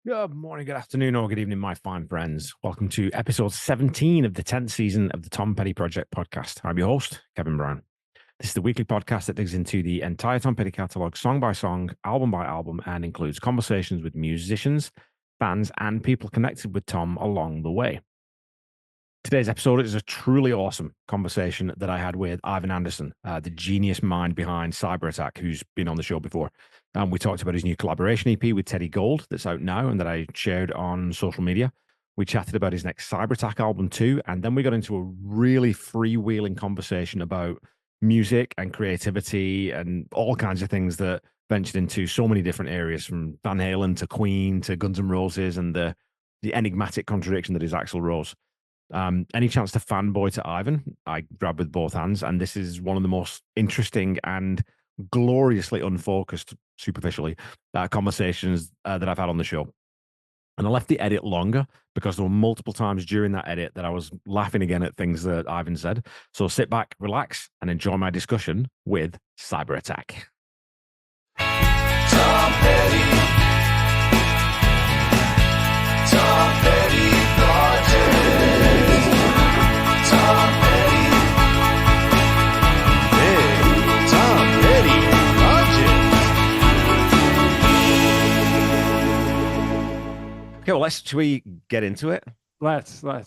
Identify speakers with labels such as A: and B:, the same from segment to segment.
A: Good morning, good afternoon, or good evening, my fine friends. Welcome to episode 17 of the 10th season of the Tom Petty Project podcast. I'm your host, Kevin Brown. This is the weekly podcast that digs into the entire Tom Petty catalog, song by song, album by album, and includes conversations with musicians, fans, and people connected with Tom along the way. Today's episode is a truly awesome conversation that I had with Ivan Anderson, the genius mind behind Cyberattack, who's been on the show before. We talked about his new collaboration EP with Teddy Gold that's out now and that I shared on social media. We chatted about his next Cyberattack album too, and then we got into a really freewheeling conversation about music and creativity and all kinds of things that ventured into so many different areas, from Van Halen to Queen to Guns N' Roses and the enigmatic contradiction that is Axl Rose. Any chance to fanboy to Ivan, I grab with both hands. And this is one of the most interesting and gloriously unfocused, superficially, conversations that I've had on the show. And I left the edit longer because there were multiple times during that edit that I was laughing again at things that Ivan said. So sit back, relax, and enjoy my discussion with Cyberattack. Tom Petty. Tom Petty Project. Tom Petty. Hey, Tom Petty Project. Okay, well, should we get into it?
B: Let's.
A: Well,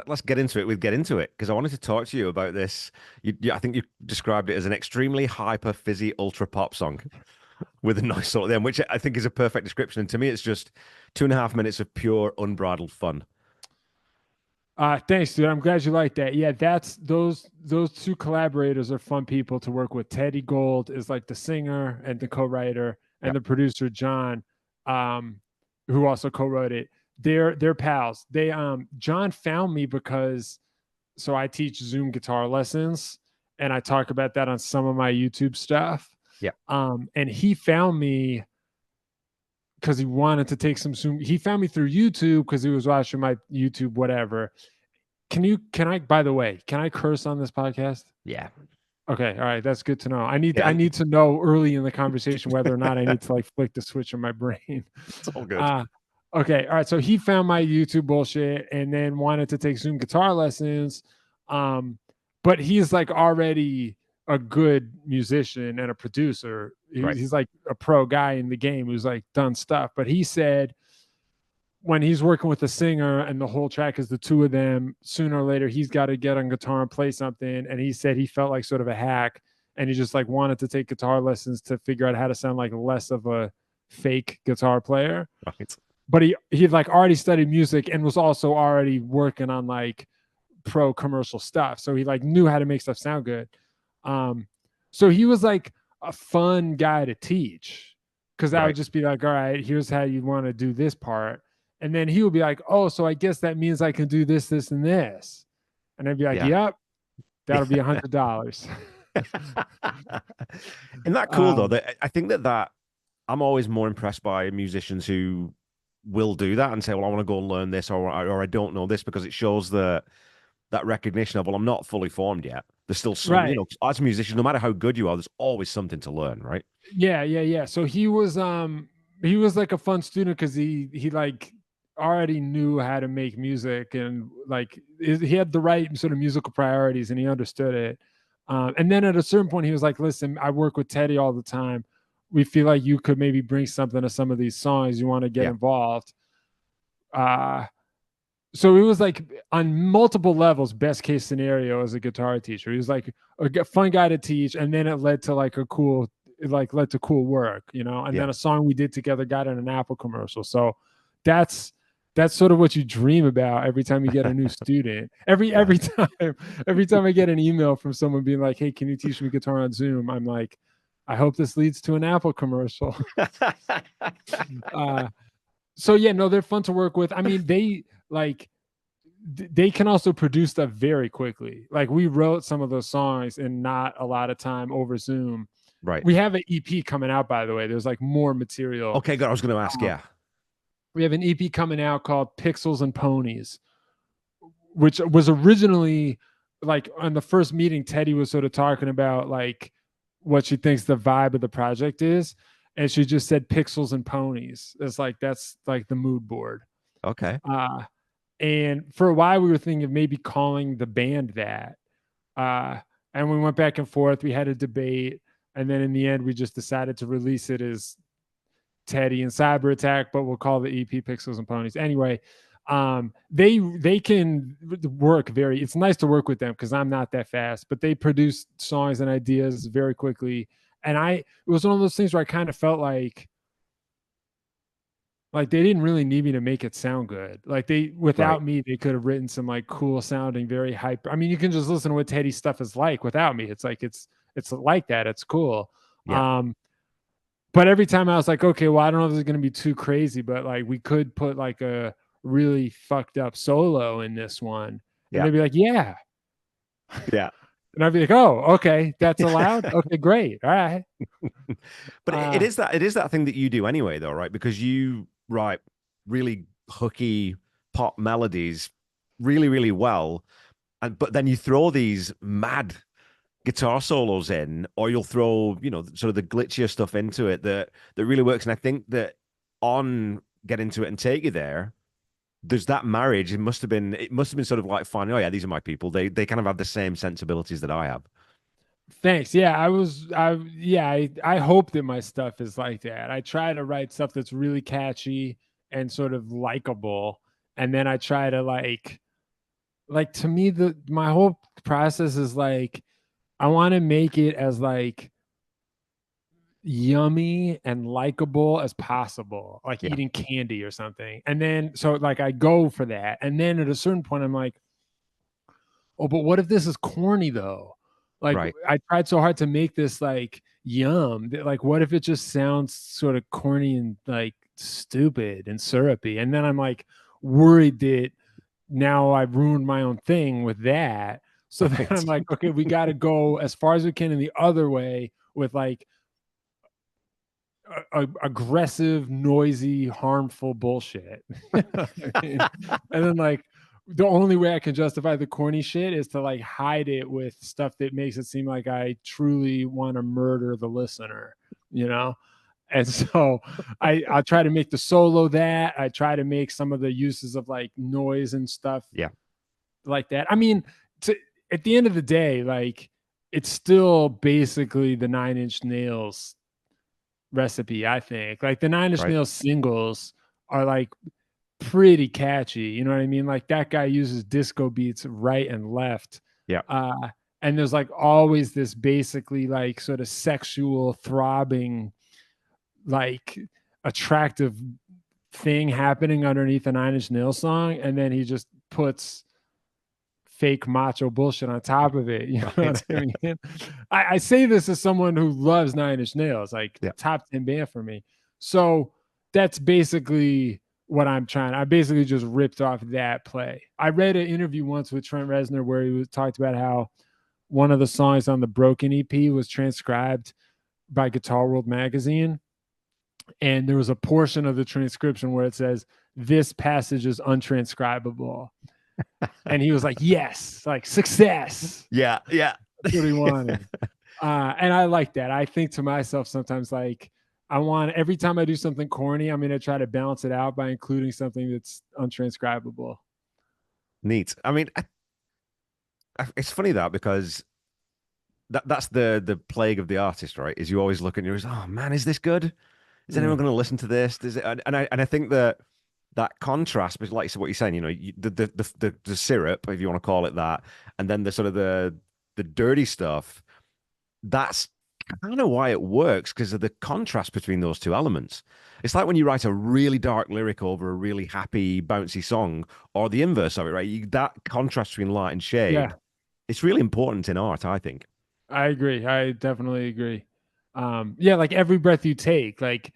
A: let's get into it. We'll get into it because I wanted to talk to you about this. I think you described it as an extremely hyper fizzy ultra pop song with a nice sort of them, which I think is a perfect description. And to me, it's just 2.5 minutes of pure unbridled fun.
B: Thanks, dude. I'm glad you like that. Yeah, that's those two collaborators are fun people to work with. Teddy Gold is like the singer and the co-writer, and the producer John, who also co-wrote it. They're pals. John found me because I teach Zoom guitar lessons, and I talk about that on some of my YouTube stuff.
A: Yeah.
B: And he found me because he wanted to take some Zoom. He found me through YouTube because he was watching my YouTube, whatever. Can I, by the way, can I curse on this podcast?
A: Yeah.
B: Okay. All right. That's good to know. I need to know early in the conversation whether or not I need to like flick the switch in my brain.
A: It's all good.
B: Okay. All right. So he found my YouTube bullshit and then wanted to take Zoom guitar lessons. But he's like already a good musician and a producer. He's like a pro guy in the game who's like done stuff. But he said when he's working with a singer and the whole track is the two of them, sooner or later he's got to get on guitar and play something. And he said he felt like sort of a hack and he just like wanted to take guitar lessons to figure out how to sound like less of a fake guitar player.
A: Right.
B: But he like already studied music and was also already working on like pro commercial stuff. So he like knew how to make stuff sound good. So he was like a fun guy to teach because I would just be like, all right, here's how you want to do this part. And then he would be like, oh, so I guess that means I can do this, this, and this. And I'd be like, yep, that'll be $100.
A: Isn't that cool though? I think that I'm always more impressed by musicians who will do that and say, well, I want to go and learn this or I don't know this, because it shows that recognition of, well, I'm not fully formed yet. There's still some, as musicians, no matter how good you are, there's always something to learn, right?
B: Yeah. So he was like a fun student because he like already knew how to make music and like he had the right sort of musical priorities and he understood it. And then at a certain point, he was like, listen, I work with Teddy all the time. We feel like you could maybe bring something to some of these songs. You want to get involved. So it was like on multiple levels, best case scenario as a guitar teacher. He was like a fun guy to teach. And then it led to like cool work, and then a song we did together got in an Apple commercial. So that's sort of what you dream about every time you get a new student. Every time I get an email from someone being like, hey, can you teach me guitar on Zoom? I'm like, I hope this leads to an Apple commercial. So yeah, no, they're fun to work with. I mean, they can also produce stuff very quickly. Like we wrote some of those songs in not a lot of time over Zoom.
A: Right.
B: We have an EP coming out, by the way. There's like more material.
A: Okay, good. I was going to ask,
B: We have an EP coming out called Pixels and Ponies, which was originally like on the first meeting, Teddy was sort of talking about like what she thinks the vibe of the project is. and she just said pixels and ponies. It's like that's like the mood board.
A: Okay.
B: And for a while we were thinking of maybe calling the band that. And we went back and forth. We had a debate, and then in the end we just decided to release it as Teddy and Cyberattack, but we'll call the EP Pixels and Ponies. Anyway, they can work very, it's nice to work with them because I'm not that fast, but they produce songs and ideas very quickly. And it was one of those things where I kind of felt like they didn't really need me to make it sound good. Like without me, they could have written some like cool sounding, very hype. I mean, you can just listen to what Teddy's stuff is like without me. It's like, it's like that. It's cool.
A: Yeah.
B: But every time I was like, okay, well, I don't know if this is going to be too crazy, but like we could put like a really fucked up solo in this one. And they'd be like, yeah.
A: Yeah.
B: And I'd be like, oh, okay, that's allowed. Okay, great. All right.
A: But it is that thing that you do anyway, though, right? Because you write really hooky pop melodies really, really well. But then you throw these mad guitar solos in, or you'll throw, sort of the glitchier stuff into it that really works. And I think that on Get Into It and Take You There, there's that marriage. It must have been sort of like finding, oh yeah, these are my people. They kind of have the same sensibilities that I have.
B: Thanks. Yeah, I hope that my stuff is like that. I try to write stuff that's really catchy and sort of likable, and then I try to like to me my whole process is like I want to make it as like yummy and likable as possible, like eating candy or something. And then so like I go for that, and then at a certain point I'm like, oh, but what if this is corny though? Like I tried so hard to make this like yum. Like what if it just sounds sort of corny and like stupid and syrupy? And then I'm like worried that now I've ruined my own thing with that. So then I'm like, okay, we got to go as far as we can in the other way with like aggressive, noisy, harmful bullshit. And then like the only way I can justify the corny shit is to like hide it with stuff that makes it seem like I truly want to murder the listener, And so I try to make the solo that. I try to make some of the uses of like noise and stuff like that. I mean, at the end of the day, like it's still basically the Nine Inch Nails recipe, I think. Like the Nine Inch Nails singles are like pretty catchy. You know what I mean? Like that guy uses disco beats right and left.
A: Yeah.
B: And there's like always this basically like sort of sexual throbbing, like attractive thing happening underneath a Nine Inch Nails song. And then he just puts fake macho bullshit on top of it. You know what I mean? I say this as someone who loves Nine Inch Nails, like top 10 band for me. So that's basically what I'm trying. I basically just ripped off that play. I read an interview once with Trent Reznor where he talked about how one of the songs on the Broken EP was transcribed by Guitar World magazine. And there was a portion of the transcription where it says, this passage is untranscribable. And he was like, yes, like success.
A: Yeah.
B: That's what he wanted. And I like that. I think to myself sometimes like, every time I do something corny, I'm going to try to balance it out by including something that's untranscribable.
A: Neat. I mean, it's funny that because that's the plague of the artist, right? Is you always look and you're oh man, is this good? Is anyone going to listen to this? And I think that contrast, but like what you're saying, the syrup, if you want to call it that, and then the sort of the dirty stuff. That's kind of why it works, because of the contrast between those two elements. It's like when you write a really dark lyric over a really happy, bouncy song, or the inverse of it, right? That contrast between light and shade, it's really important in art, I think.
B: I agree. I definitely agree. Like Every Breath You Take, like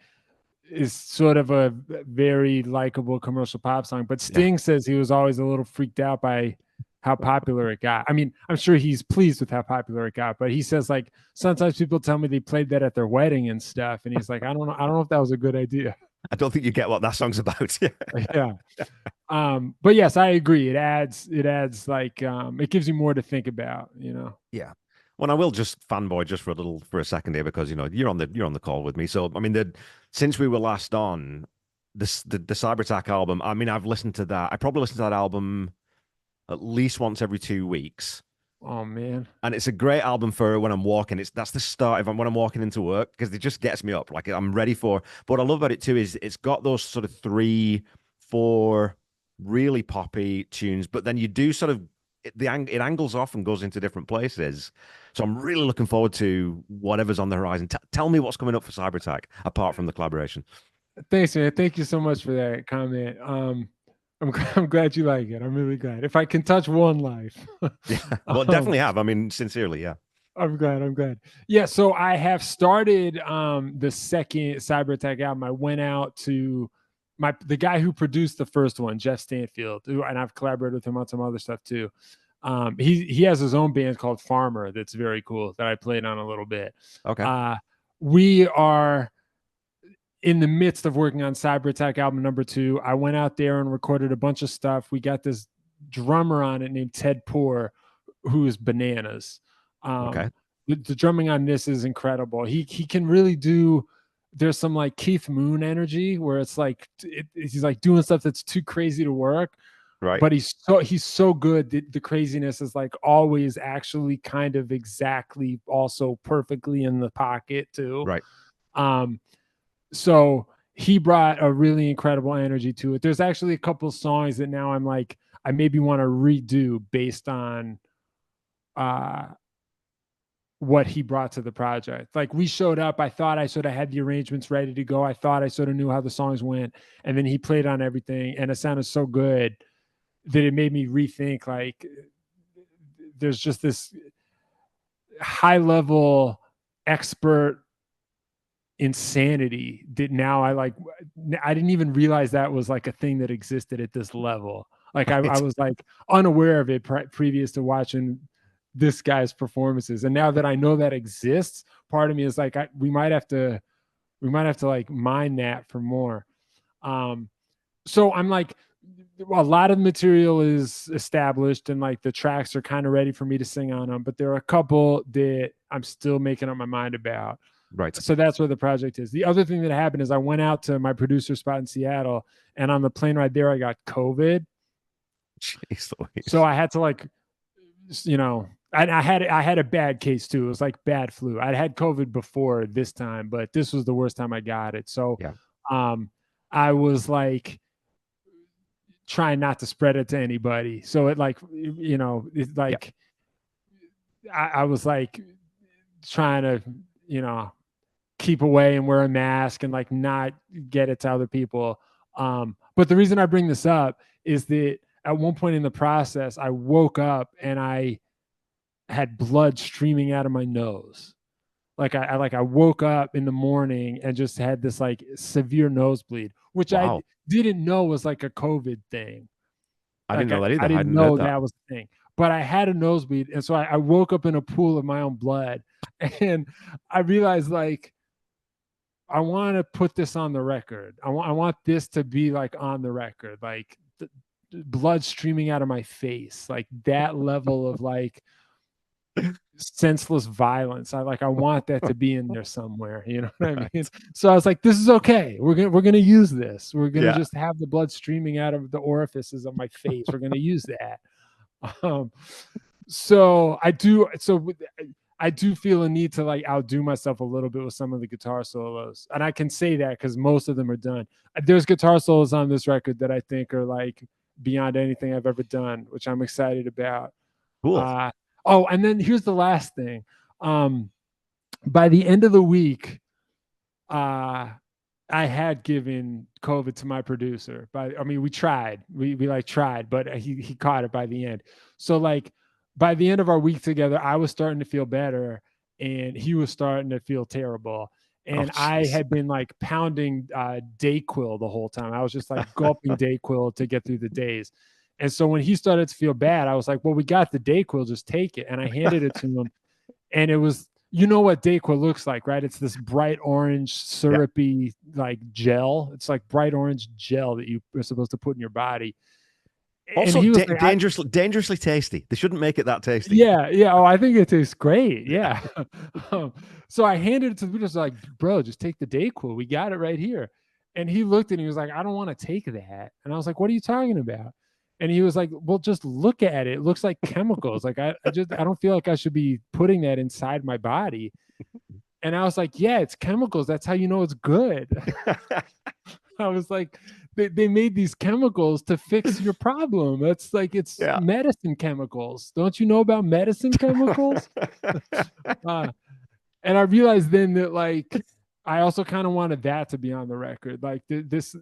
B: is sort of a very likable commercial pop song, but Sting says he was always a little freaked out by how popular it got. I mean, I'm sure he's pleased with how popular it got, but he says like sometimes people tell me they played that at their wedding and stuff, and he's like, I don't know if that was a good idea.
A: I don't think you get what that song's about.
B: Yeah. But yes, I agree. It adds like it gives you more to think about,
A: Yeah. Well, I will just fanboy just for a second here because you're on the call with me. So I mean, since we were last on the Cyberattack album, I mean, I've listened to that. I probably listen to that album at least once every 2 weeks.
B: Oh man.
A: And it's a great album for when I'm walking. That's the start of when I'm walking into work because it just gets me up. Like I'm ready for. But what I love about it too is it's got those sort of 3, 4 really poppy tunes, but then you do sort of it angles off and goes into different places. So I'm really looking forward to whatever's on the horizon. Tell me what's coming up for Cyberattack apart from the collaboration.
B: Thanks, man. Thank you so much for that comment. I'm glad you like it. I'm really glad. If I can touch one life.
A: Yeah, well, definitely have. I mean, sincerely, yeah.
B: I'm glad. Yeah, so I have started the second Cyberattack album. I went out to the guy who produced the first one, Jeff Stanfield, and I've collaborated with him on some other stuff too. He has his own band called Farmer that's very cool that I played on a little bit.
A: Okay.
B: We are in the midst of working on Cyberattack album number 2. I went out there and recorded a bunch of stuff. We got this drummer on it named Ted Poor, who is bananas.
A: Okay.
B: The drumming on this is incredible. He can really do. There's some like Keith Moon energy where it's like he's like doing stuff that's too crazy to work,
A: right?
B: But he's so good that the craziness is like always actually kind of exactly also perfectly in the pocket too,
A: right?
B: So he brought a really incredible energy to it. There's actually a couple songs that now I'm like I maybe want to redo based on what he brought to the project. Like we showed up, I thought I sort of had the arrangements ready to go. I thought I sort of knew how the songs went, and then he played on everything, and it sounded so good that it made me rethink. Like, there's just this high level expert insanity that now I didn't even realize that was like a thing that existed at this level. Like I was like unaware of it previous to watching this guy's performances, and now that I know that exists, part of me is like we might have to like mine that for more. So I'm like, a lot of material is established and like the tracks are kind of ready for me to sing on them, but there are a couple that I'm still making up my mind about.
A: Right.
B: So that's where the project is. The other thing that happened is I went out to my producer spot in Seattle, and on the plane ride there I got COVID.
A: Jeez Louise.
B: So I had to like, I had a bad case too. It was like bad flu. I'd had COVID before this time, but this was the worst time I got it. So
A: yeah.
B: I was like trying not to spread it to anybody. So it like, it's like, I was like trying to, keep away and wear a mask and like not get it to other people. But the reason I bring this up is that at one point in the process, I woke up and I had blood streaming out of my nose. Like I woke up in the morning and just had this like severe nosebleed, which
A: wow.
B: I didn't know was like a COVID thing.
A: I didn't know that either.
B: I didn't know that was the thing, but I had a nosebleed. And so I woke up in a pool of my own blood, and I realized like, I want to put this on the record. I want this to be like on the record, like the blood streaming out of my face, like that level of like senseless violence. I want that to be in there somewhere. You know what I mean? So I was like, this is okay. We're gonna use this. We're gonna just have the blood streaming out of the orifices of my face. We're gonna use that. So I do feel a need to like outdo myself a little bit with some of the guitar solos. And I can say that because most of them are done. There's guitar solos on this record that I think are like beyond anything I've ever done, which I'm excited about.
A: Cool.
B: And then here's the last thing. By the end of the week, I had given COVID to my producer. We tried. We tried, but he caught it by the end. So like, by the end of our week together, I was starting to feel better and he was starting to feel terrible. And I had been like pounding Dayquil the whole time. I was just like gulping Dayquil to get through the days. And so when he started to feel bad, I was like, well, we got the Dayquil, just take it. And I handed it to him. And it was, you know what Dayquil looks like, right? It's this bright orange, syrupy like gel. It's like bright orange gel that you are supposed to put in your body. and
A: Also,
B: he was like,
A: dangerously tasty. They shouldn't make it that tasty.
B: yeah, yeah. Oh, I think it tastes great. Yeah. So I handed it to the producer, like, bro, just take the Dayquil. We got it right here. And he looked at me, he was like, I don't want to take that. And I was like, what are you talking about? And he was like, well, just look at it. It looks like chemicals. Like I don't feel like I should be putting that inside my body. And I was like, yeah, it's chemicals. That's how you know it's good. I was like, they made these chemicals to fix your problem. That's like, it's
A: Yeah.
B: medicine chemicals. Don't you know about medicine chemicals? And I realized then that, like, I also kind of wanted that to be on the record. Like there's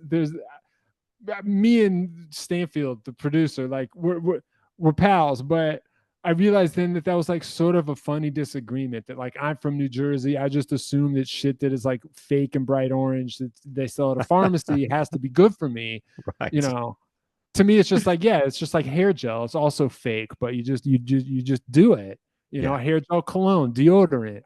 B: me and Stanfield, the producer, like we're pals, but I realized then that was like sort of a funny disagreement, that like I'm from New Jersey. I just assume that shit that is like fake and bright orange that they sell at a pharmacy has to be good for me.
A: Right.
B: You know, to me, it's just like, yeah, it's just like hair gel. It's also fake, but you just do it. You know, hair gel, cologne, deodorant.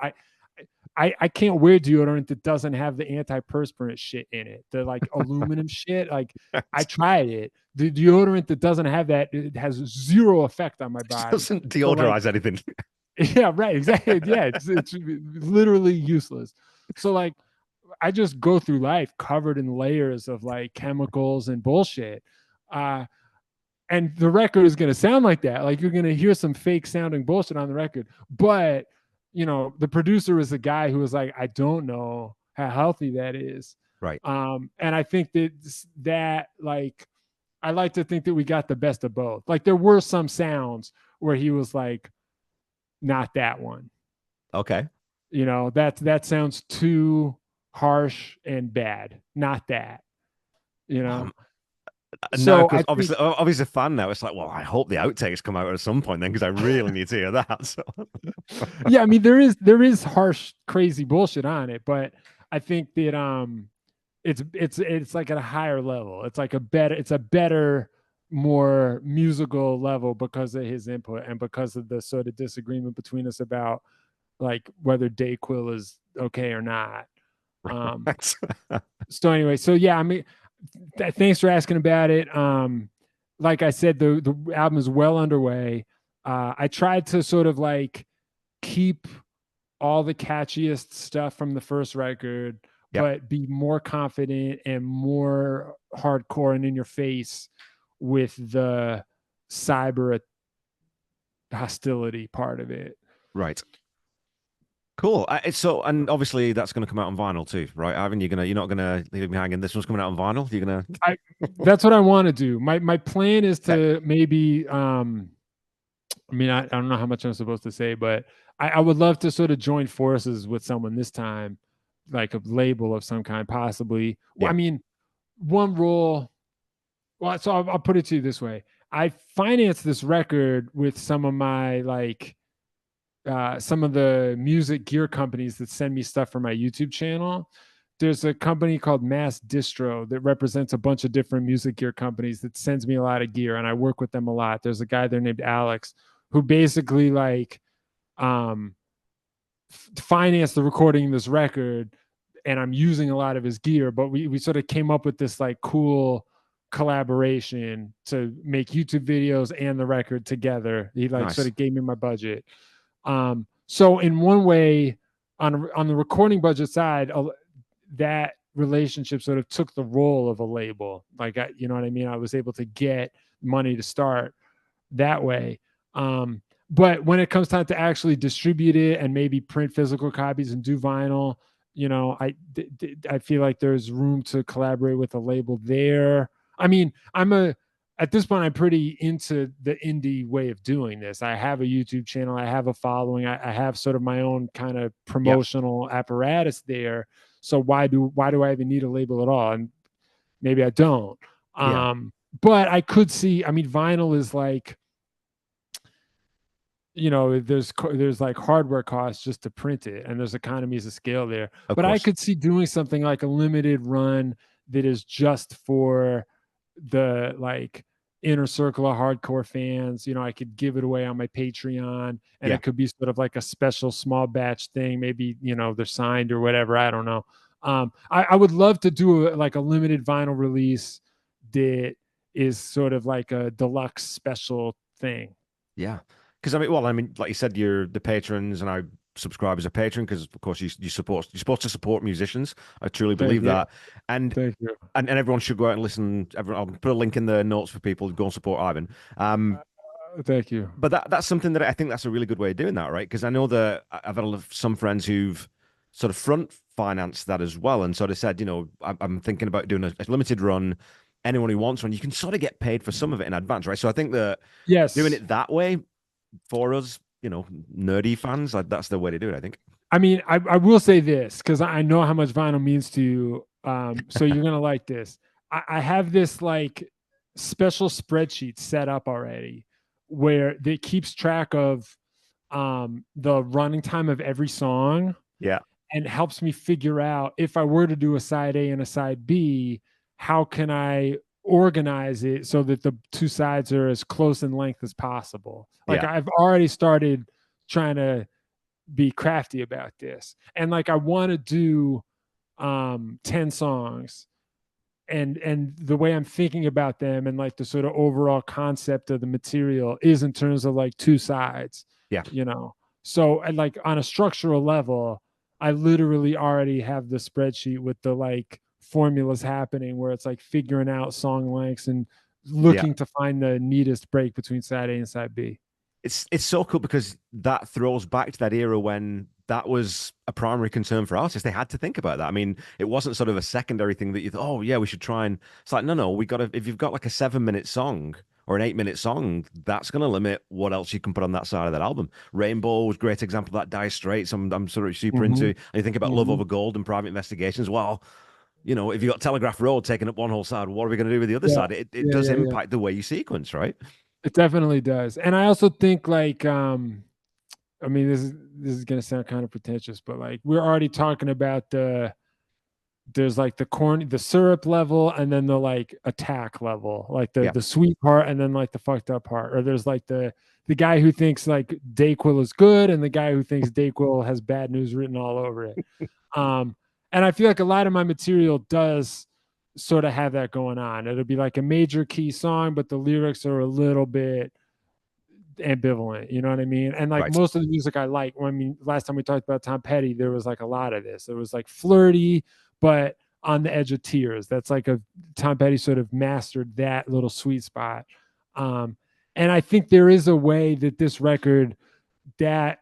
B: I can't wear deodorant that doesn't have the antiperspirant shit in it. The like aluminum shit. Like I tried it. The deodorant that doesn't have that, it has zero effect on my body.
A: It doesn't deodorize anything.
B: Yeah, right. Exactly. Yeah, it's literally useless. So like I just go through life covered in layers of like chemicals and bullshit. And the record is going to sound like that. Like you're going to hear some fake sounding bullshit on the record. But, you know, the producer is a guy who was like, I don't know how healthy that is.
A: Right.
B: And I think that like, I like to think that we got the best of both. Like there were some sounds where he was like, not that one.
A: Okay.
B: You know, that sounds too harsh and bad. Not that, you know.
A: So because obviously a fan now, it's like, well, I hope the outtakes come out at some point then, because I really need to hear that. So
B: yeah, I mean there is harsh, crazy bullshit on it, but I think that it's like at a higher level. It's like a better, more musical level because of his input and because of the sort of disagreement between us about like whether Dayquil is okay or not. So anyway, so yeah, I mean, thanks for asking about it. Like I said, the album is well underway. I tried to sort of like keep all the catchiest stuff from the first record, but be more confident and more hardcore and in your face with the cyber hostility part of it.
A: Right. Cool. So, and obviously that's going to come out on vinyl too, right, Ivan? You're not gonna leave me hanging. This one's coming out on vinyl. You're gonna.
B: That's what I want to do. My plan is to maybe. I mean, I don't know how much I'm supposed to say, but I would love to sort of join forces with someone this time, like a label of some kind, possibly. Well, I mean, one rule. Well, so I'll put it to you this way: I financed this record with some of my like. Some of the music gear companies that send me stuff for my YouTube channel. There's a company called Mass Distro that represents a bunch of different music gear companies that sends me a lot of gear, and I work with them a lot. There's a guy there named Alex who basically like financed the recording of this record, and I'm using a lot of his gear, but we sort of came up with this like cool collaboration to make YouTube videos and the record together. He like sort of gave me my budget. So in one way, on the recording budget side, that relationship sort of took the role of a label. Like, you know what I mean? I was able to get money to start that way. But when it comes time to actually distribute it and maybe print physical copies and do vinyl, you know, I feel like there's room to collaborate with a label there. I mean, at this point, I'm pretty into the indie way of doing this. I have a YouTube channel. I have a following. I have sort of my own kind of promotional apparatus there. So why do I even need a label at all? And maybe I don't. But I could see, I mean, vinyl is like, you know, there's like hardware costs just to print it, and there's economies of scale there. But I could see doing something like a limited run that is just for the like inner circle of hardcore fans. You know, I could give it away on my Patreon, and it could be sort of like a special small batch thing. Maybe, you know, they're signed or whatever. I don't know. I would love to do like a limited vinyl release that is sort of like a deluxe special thing.
A: Yeah. Because I mean, like you said, you're the patrons, and I subscribe as a patron because, of course, you're supposed to support musicians. I truly
B: Thank
A: believe
B: you.
A: that, and
B: Thank you.
A: and everyone should go out and listen. Everyone, I'll put a link in the notes for people to go and support Ivan.
B: Thank you.
A: But that's something that I think that's a really good way of doing that, right? Because I know that I've had some friends who've sort of front financed that as well, and sort of said, I'm thinking about doing a limited run. Anyone who wants one, you can sort of get paid for some of it in advance, right? So I think that doing
B: Yes.
A: it that way for us, nerdy fans, like that's the way to do it, I think.
B: I mean, I will say this because I know how much vinyl means to you. So you're gonna like this. I have this like special spreadsheet set up already where it keeps track of the running time of every song
A: Yeah.
B: and helps me figure out if I were to do a side A and a side B, how can I organize it so that the two sides are as close in length as possible. Like
A: Yeah.
B: I've already started trying to be crafty about this. And like I want to do 10 songs, and the way I'm thinking about them and like the sort of overall concept of the material is in terms of like two sides,
A: Yeah.
B: you know. So and like on a structural level, I literally already have the spreadsheet with the like formulas happening where it's like figuring out song lengths and
A: Yeah.
B: looking to find the neatest break between side A and side B.
A: It's so cool because that throws back to that era when that was a primary concern for artists. They had to think about that. I mean, it wasn't sort of a secondary thing that you thought, oh yeah, we should try and it's like, no, we gotta if you've got like a 7 minute song or an 8 minute song, that's gonna limit what else you can put on that side of that album. Rainbow was a great example of that. Dire Straits, I'm sort of super into.
B: Mm-hmm.
A: And you think about Love
B: Mm-hmm.
A: Over Gold and Private Investigations. Well, if you got Telegraph Road taking up one whole side, what are we going to do with the other
B: Yeah.
A: side? It
B: Yeah.
A: does
B: Yeah. Yeah.
A: impact the way you sequence, right?
B: It definitely does. And I also think like I mean this is gonna sound kind of pretentious, but like we're already talking about there's like the syrup level and then the like attack level, like the
A: Yeah.
B: the sweet part and then like the fucked up part. Or there's like the guy who thinks like Dayquil is good and the guy who thinks Dayquil has bad news written all over it. Um and I feel like a lot of my material does sort of have that going on. It'll be like a major key song, but the lyrics are a little bit ambivalent, you know what I mean? And like
A: Right.
B: most of the music I like, I mean, last time we talked about Tom Petty, there was like a lot of this. It was like flirty, but on the edge of tears. That's like a Tom Petty sort of mastered that little sweet spot. Um, and I think there is a way that this record that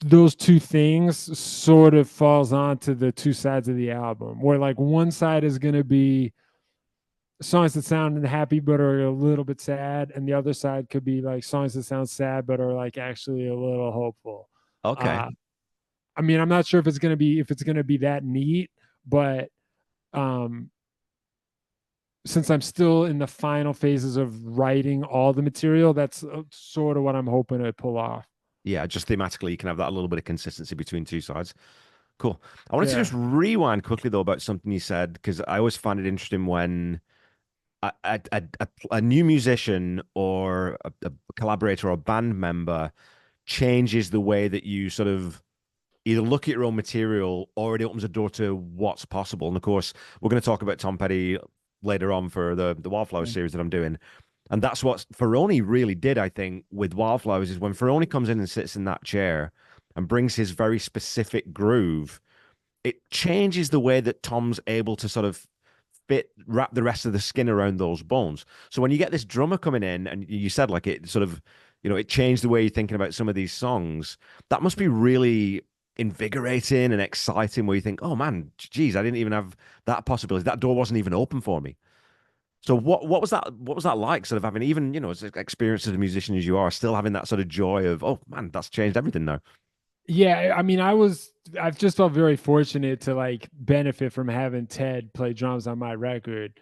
B: those two things sort of falls onto the two sides of the album, where like one side is going to be songs that sound happy but are a little bit sad, and the other side could be like songs that sound sad but are like actually a little hopeful.
A: Okay.
B: uh I mean, I'm not sure if it's going to be that neat, but um since I'm still in the final phases of writing all the material, that's sort of what I'm hoping to pull off.
A: Yeah, just thematically, you can have that a little bit of consistency between two sides. Cool. I wanted to
B: Yeah.
A: just rewind quickly though about something you said because I always find it interesting when a new musician or a collaborator or band member changes the way that you sort of either look at your own material or it opens a door to what's possible. And of course, we're going to talk about Tom Petty later on for the Wildflowers series that I'm doing. And that's what Ferroni really did, I think, with Wildflowers is when Ferroni comes in and sits in that chair and brings his very specific groove, it changes the way that Tom's able to sort of wrap the rest of the skin around those bones. So when you get this drummer coming in and you said like it sort of, it changed the way you're thinking about some of these songs, that must be really invigorating and exciting where you think, oh man, geez, I didn't even have that possibility. That door wasn't even open for me. So what was that like sort of having even, as experienced as a musician as you are, still having that sort of joy of, oh man, that's changed everything now.
B: Yeah, I mean, I've just felt very fortunate to like benefit from having Ted play drums on my record.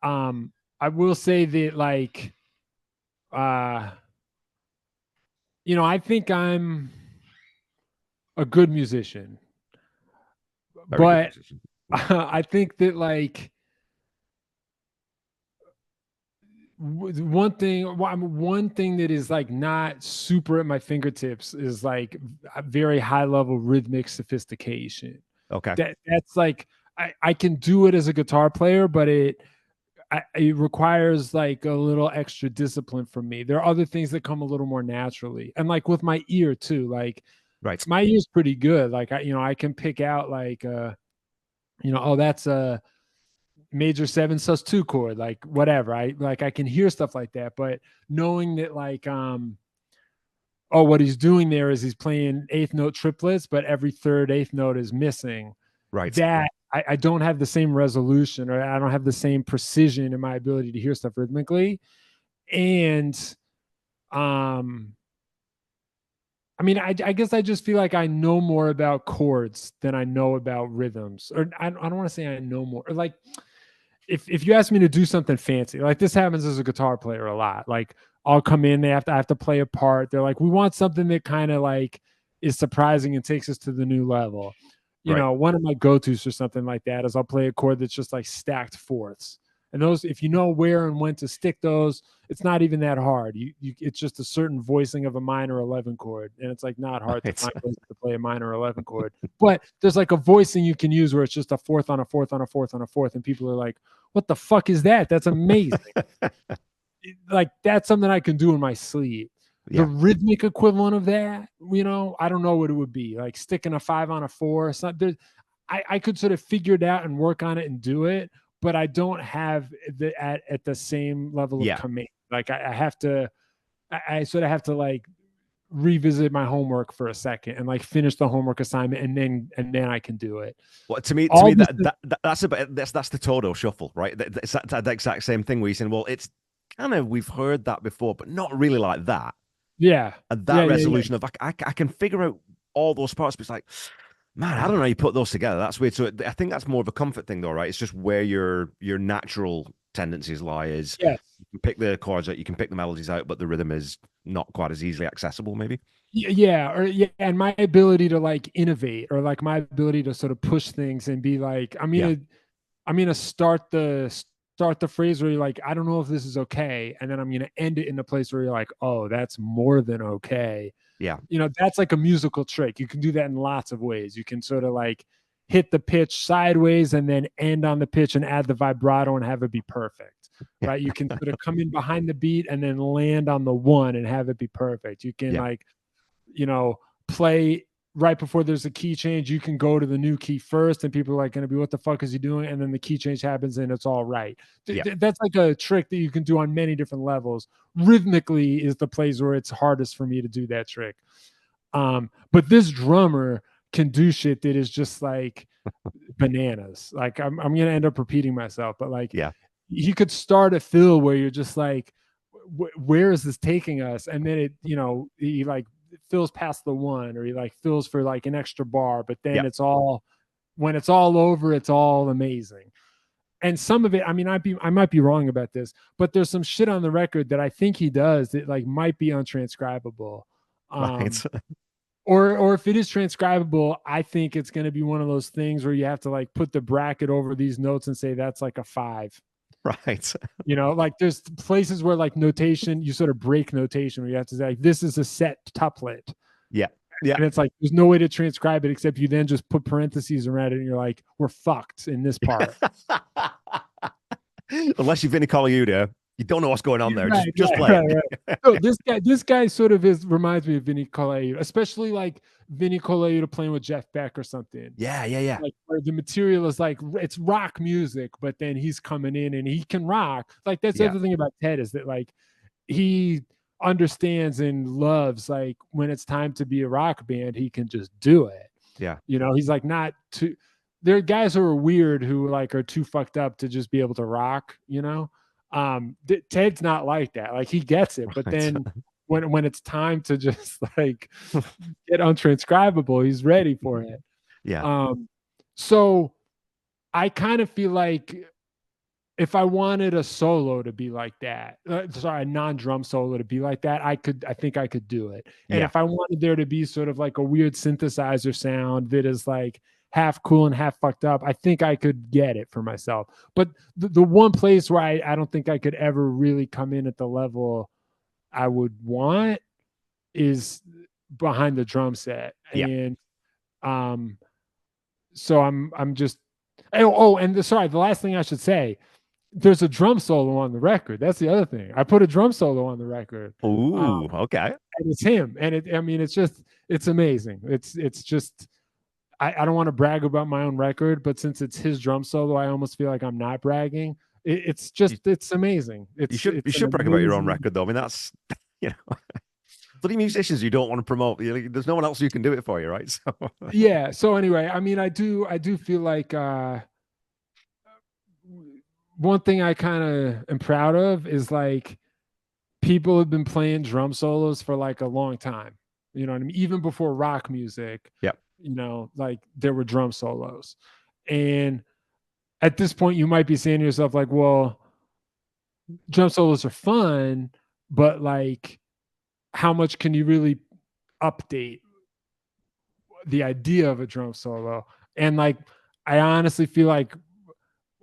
B: I will say that like uh I think I'm a good musician,
A: Very good
B: but
A: musician.
B: I think that like one thing that is like not super at my fingertips is like a very high level rhythmic sophistication.
A: Okay.
B: That's like I can do it as a guitar player, but it requires like a little extra discipline from me. There are other things that come a little more naturally, and like with my ear too. Like
A: Right.
B: my ear's pretty good. Like I can pick out like oh, that's a major 7 sus2 chord, like whatever. I can hear stuff like that, but knowing that like oh, what he's doing there is he's playing eighth note triplets, but every third eighth note is missing.
A: Right.
B: That I don't have the same resolution, or I don't have the same precision in my ability to hear stuff rhythmically. And I mean, I guess I just feel like I know more about chords than I know about rhythms. Or I don't want to say I know more. Or like if you ask me to do something fancy, like this happens as a guitar player a lot. Like I'll come in, I have to play a part. They're like, we want something that kind of like is surprising and takes us to the new level.
A: Right.
B: One of my go-tos for something like that is I'll play a chord that's just like stacked fourths. And those, if you know where and when to stick those, it's not even that hard. It's just a certain voicing of a minor 11 chord, and it's like not hard to find ways to play a minor 11 chord. But there's like a voicing you can use where it's just a fourth on a fourth on a fourth on a fourth, and people are like, "What the fuck is that? That's amazing!" Like that's something I can do in my sleep.
A: Yeah.
B: The rhythmic equivalent of that, I don't know what it would be. Like sticking a 5 on a 4 or something. I could sort of figure it out and work on it and do it, but I don't have at the same level of command. Like I have to, I sort of have to like revisit my homework for a second and like finish the homework assignment, and then I can do it.
A: Well, to me, that's the Toto shuffle, right? It's that exact same thing where you're saying, well, it's kind of, we've heard that before, but not really like that.
B: Yeah.
A: And that resolution of I can figure out all those parts, but it's like, man, I don't know how you put those together. That's weird. So I think that's more of a comfort thing, though, right? It's just where your natural tendencies lie. Is you can pick the chords out, you can pick the melodies out, but the rhythm is not quite as easily accessible, maybe.
B: And my ability to like innovate, or like my ability to sort of push things and be like, I'm gonna start the phrase where you're like, I don't know if this is okay, and then I'm gonna end it in a place where you're like, oh, that's more than okay.
A: Yeah.
B: That's like a musical trick. You can do that in lots of ways. You can sort of like hit the pitch sideways and then end on the pitch and add the vibrato and have it be perfect, right? You can sort of come in behind the beat and then land on the one and have it be perfect. You can like, play right before there's a key change. You can go to the new key first, and people are like going to be, what the fuck is he doing? And then the key change happens and it's all right. That's like a trick that you can do on many different levels. Rhythmically is the place where it's hardest for me to do that trick. But this drummer can do shit that is just like bananas. Like I'm going to end up repeating myself, but like, he could start a fill where you're just like, where is this taking us? And then it, he like fills past the one, or he like fills for like an extra bar, but then it's all, when it's all over, it's all amazing. And some of it, I mean, I might be wrong about this, but there's some shit on the record that I think he does that like might be untranscribable.
A: Right.
B: Or if it is transcribable, I think it's going to be one of those things where you have to like put the bracket over these notes and say that's like a 5.
A: Right.
B: Like there's places where like notation, you sort of break notation where you have to say like, this is a set tuplet.
A: Yeah.
B: And it's like, there's no way to transcribe it except you then just put parentheses around it and you're like, we're fucked in this part.
A: Unless you're Vinny Colaiuta, you don't know what's going on there. Just play.
B: Right. So this guy sort of reminds me of Vinny Colaiuta, especially like Vinny Colaiuta playing with Jeff Beck or something.
A: Yeah.
B: Like where the material is like, it's rock music, but then he's coming in and he can rock. Like that's the other thing about Ted, is that like he understands and loves like when it's time to be a rock band, he can just do it.
A: Yeah.
B: He's like not too. There are guys who are weird who like are too fucked up to just be able to rock. Ted's not like that. Like he gets it, but then when it's time to just like get untranscribable, he's ready for it. So I kind of feel like if I wanted a solo to be like that, a non-drum solo to be like that, I think I could do it. And if I wanted there to be sort of like a weird synthesizer sound that is like half cool and half fucked up, I think I could get it for myself. But the one place where I don't think I could ever really come in at the level I would want is behind the drum set. And so I'm just, and sorry, the last thing I should say, there's a drum solo on the record. That's the other thing. I put a drum solo on the record.
A: Ooh, okay.
B: And it's him. And I mean, it's amazing. It's just, I don't want to brag about my own record, but since it's his drum solo, I almost feel like I'm not bragging. It's amazing.
A: You
B: It's an
A: should brag about your own
B: amazing.
A: record though. I mean, that's you know, bloody musicians you don't want to promote. There's no one else who can do it for you, right? So
B: Yeah. So anyway, I mean, I do feel like one thing I kind of am proud of is like people have been playing drum solos for like a long time. You know what I mean? Even before rock music,
A: yeah.
B: like there were drum solos. And at this point, you might be saying to yourself, like, well, drum solos are fun, but like, how much can you really update the idea of a drum solo? And like, I honestly feel like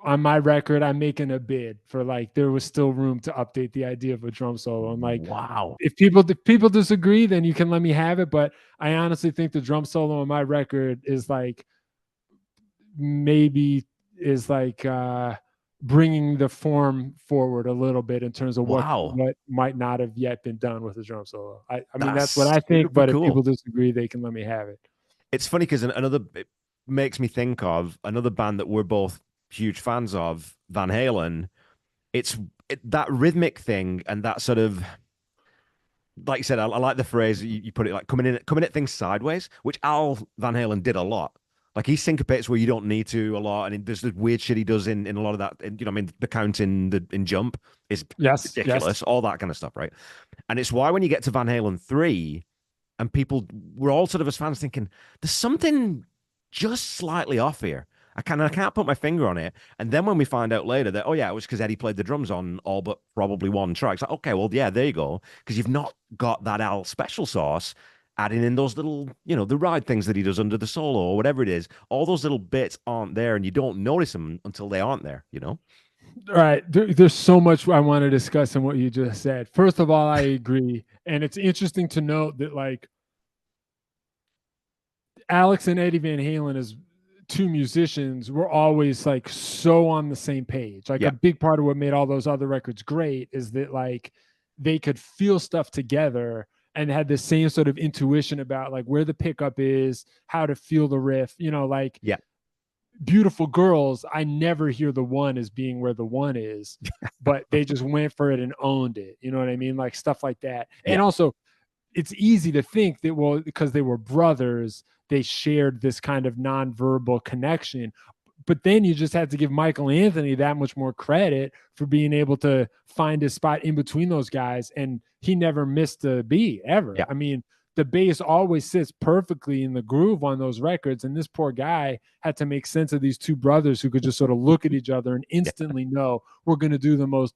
B: on my record, I'm making a bid for like there was still room to update the idea of a drum solo. And like,
A: Wow.
B: if people disagree, then you can let me have it. But I honestly think the drum solo on my record is like maybe is like bringing the form forward a little bit in terms of what
A: Wow.
B: what might not have yet been done with a drum solo. I mean that's what
A: That's
B: I think,
A: super
B: but if people
A: cool.
B: disagree, they can let me have it.
A: It's funny because another it makes me think of another band that we're both huge fans of, Van Halen. That rhythmic thing and that sort of like you said, I like the phrase you put it like coming at things sideways, which Al Van Halen did a lot. Like he syncopates where you don't need to a lot, and there's the weird shit he does in a lot of that. And, I mean, the count in Jump is
B: Yes, yes.
A: ridiculous, all that kind of stuff, right? And it's why when you get to Van Halen 3, and people were all sort of as fans thinking there's something just slightly off here. I can't put my finger on it. And then when we find out later that, oh yeah, it was because Eddie played the drums on all but probably one track. It's like, okay, well, yeah, there you go. Because you've not got that Al special sauce adding in those little, the ride things that he does under the solo or whatever it is. All those little bits aren't there and you don't notice them until they aren't there.
B: All right. There's so much I want to discuss in what you just said. First of all, I agree. And it's interesting to note that like Alex and Eddie Van Halen as two musicians were always like so on the same page. Like a
A: Yeah.
B: big part of what made all those other records great is that like they could feel stuff together and had the same sort of intuition about like where the pickup is, how to feel the riff, like
A: Yeah.
B: Beautiful Girls, I never hear the one as being where the one is, but they just went for it and owned it. You know what I mean? Like stuff like that.
A: Yeah.
B: And also it's easy to think that, well, because they were brothers, they shared this kind of nonverbal connection. But then you just had to give Michael Anthony that much more credit for being able to find his spot in between those guys. And he never missed a beat ever.
A: Yeah.
B: I mean, the bass always sits perfectly in the groove on those records. And this poor guy had to make sense of these two brothers who could just sort of look at each other and
A: Yeah.
B: instantly know we're going to do the most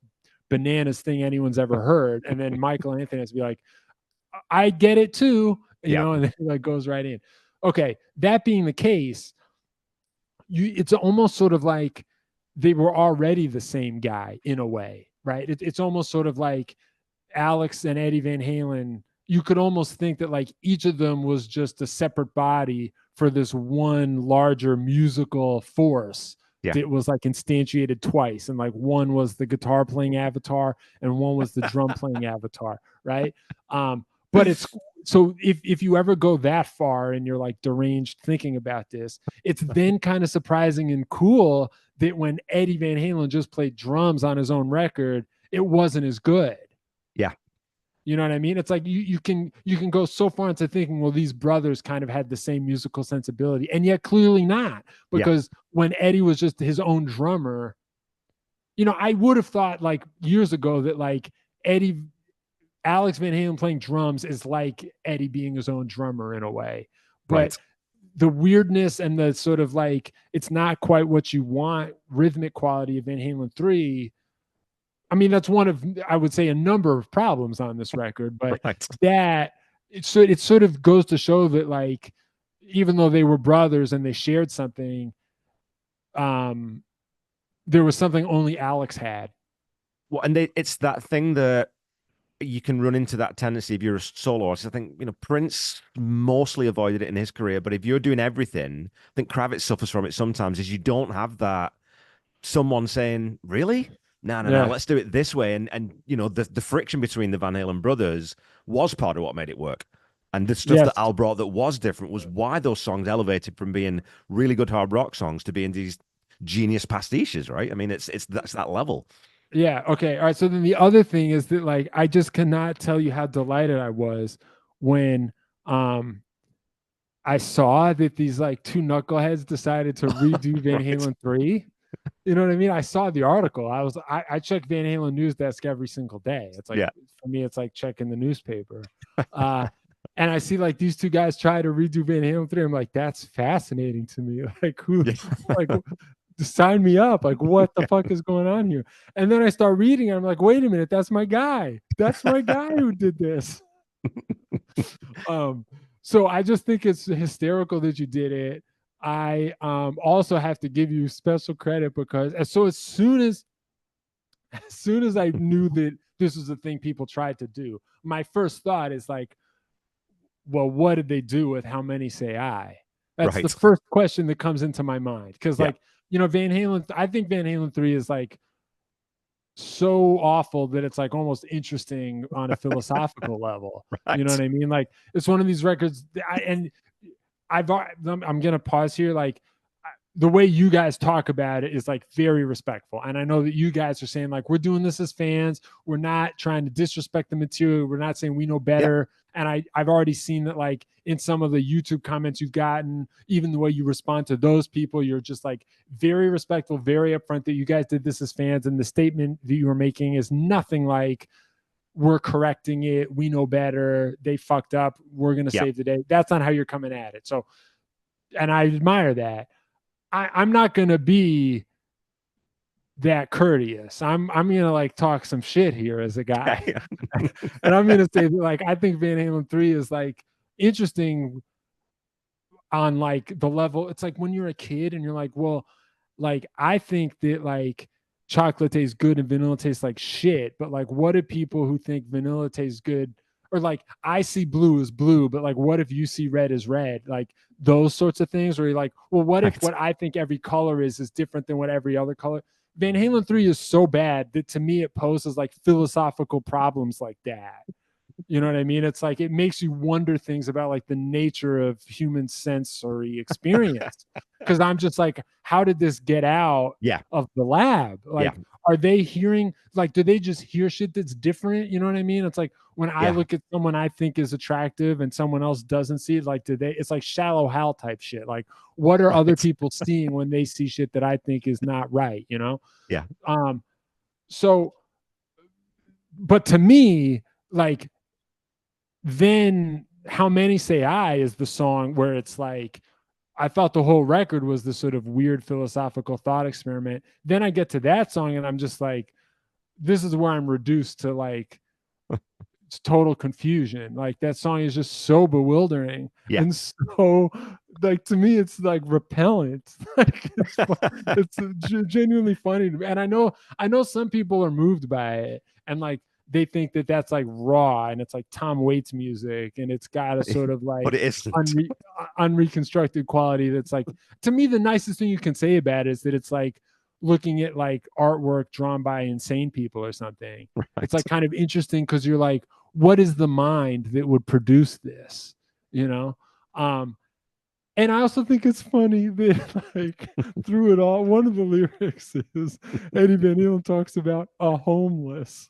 B: bananas thing anyone's ever heard. And then Michael Anthony has to be like, I get it too,
A: Yeah.
B: and then it like goes right in. Okay, that being the case, it's almost sort of like they were already the same guy in a way, right? It's almost sort of like Alex and Eddie Van Halen. You could almost think that like each of them was just a separate body for this one larger musical force
A: Yeah.
B: that was like instantiated twice, and like one was the guitar playing avatar and one was the drum playing avatar, right? But it's so if you ever go that far and you're like deranged thinking about this, it's then kind of surprising and cool that when Eddie Van Halen just played drums on his own record, it wasn't as good.
A: Yeah.
B: You know what I mean? It's like you can go so far into thinking, well, these brothers kind of had the same musical sensibility, and yet clearly not,
A: Yeah.
B: because when Eddie was just his own drummer, I would have thought like years ago that like Eddie Alex Van Halen playing drums is like Eddie being his own drummer in a way. But
A: Right.
B: the weirdness and the sort of like, it's not quite what you want rhythmic quality of Van Halen 3. I mean, that's one of, I would say, a number of problems on this record, but
A: Right.
B: that it sort of goes to show that like, even though they were brothers and they shared something, there was something only Alex had.
A: Well, and it's that thing that you can run into that tendency if you're a solo artist. I think, Prince mostly avoided it in his career, but if you're doing everything, I think Kravitz suffers from it sometimes, is you don't have that someone saying, really? No, no, no,
B: Yeah.
A: let's do it this way. And you know, the friction between the Van Halen brothers was part of what made it work. And the stuff that
B: Yes.
A: Al brought that was different was why those songs elevated from being really good hard rock songs to being these genius pastiches, right? I mean, it's that's that level.
B: Yeah. Okay. All right. So then the other thing is that like I just cannot tell you how delighted I was when um I saw that these like two knuckleheads decided to redo Van
A: Right.
B: Halen 3. You know what I mean? I saw the article. I check Van Halen news desk every single day. It's like
A: Yeah.
B: for me, it's like checking the newspaper. Uh and I see like these two guys try to redo Van Halen 3. I'm like, that's fascinating to me. Like who
A: Yeah.
B: like sign me up. Like what the fuck is going on here? And then I start reading and I'm like, wait a minute, that's my guy. That's my guy who did this. Um, so I just think it's hysterical that you did it. I also have to give you special credit because as soon as I knew that this was a thing people tried to do, my first thought is like, well, what did they do with How Many Say I? That's the
A: Right.
B: first question that comes into my mind. Because
A: Yeah.
B: like, Van Halen, I think Van Halen 3 is like so awful that it's like almost interesting on a philosophical level. You know
A: Right.
B: what I mean? Like it's one of these records and I'm going to pause here. Like the way you guys talk about it is like very respectful. And I know that you guys are saying like, we're doing this as fans. We're not trying to disrespect the material. We're not saying we know
A: Yeah.
B: better. And I've already seen that like in some of the YouTube comments you've gotten, even the way you respond to those people, you're just like very respectful, very upfront that you guys did this as fans. And the statement that you were making is nothing like we're correcting it. We know better. They fucked up. We're going to
A: Yeah.
B: save the day. That's not how you're coming at it. So, and I admire that. I'm not going to be that courteous. I'm gonna like talk some shit here as a guy,
A: Yeah.
B: and I'm gonna say that, like I think Van Halen 3 is like interesting on like the level. It's like when you're a kid and you're like, well, like I think that like chocolate tastes good and vanilla tastes like shit, but like what if people who think vanilla tastes good or like I see blue as blue, but like what if you see red as red? Like those sorts of things where you're like, well, what if
A: Right.
B: what I think every color is different than what every other color? Van Halen 3 is so bad that to me it poses like philosophical problems like that. You know what I mean? It's like it makes you wonder things about like the nature of human sensory experience. Because I'm just like, how did this get out
A: Yeah.
B: of the lab?
A: Yeah.
B: Like, are they hearing like do they just hear shit that's different? You know what I mean? It's like when I
A: Yeah.
B: look at someone I think is attractive and someone else doesn't see it, like do they it's like shallow Hal type shit. Like, what are other
A: Right.
B: people seeing when they see shit that I think is not right, you know?
A: Yeah.
B: Um, so but to me, like then How Many Say I is the song where it's like I thought the whole record was this sort of weird philosophical thought experiment. Then I get to that song and I'm just like, this is where I'm reduced to like total confusion. Like that song is just so bewildering
A: Yeah.
B: and so like to me it's like repellent. Like it's genuinely funny to me. And I know some people are moved by it and like they think that that's like raw and it's like Tom Waits music and it's got a sort of
A: But
B: like
A: it isn't.
B: unreconstructed quality that's like to me the nicest thing you can say about it is that it's like looking at like artwork drawn by insane people or something. It's
A: Right.
B: like kind of interesting because you're like, what is the mind that would produce this? You know? Um, and I also think it's funny that like through it all, one of the lyrics is Eddie Van Halen talks about a homeless.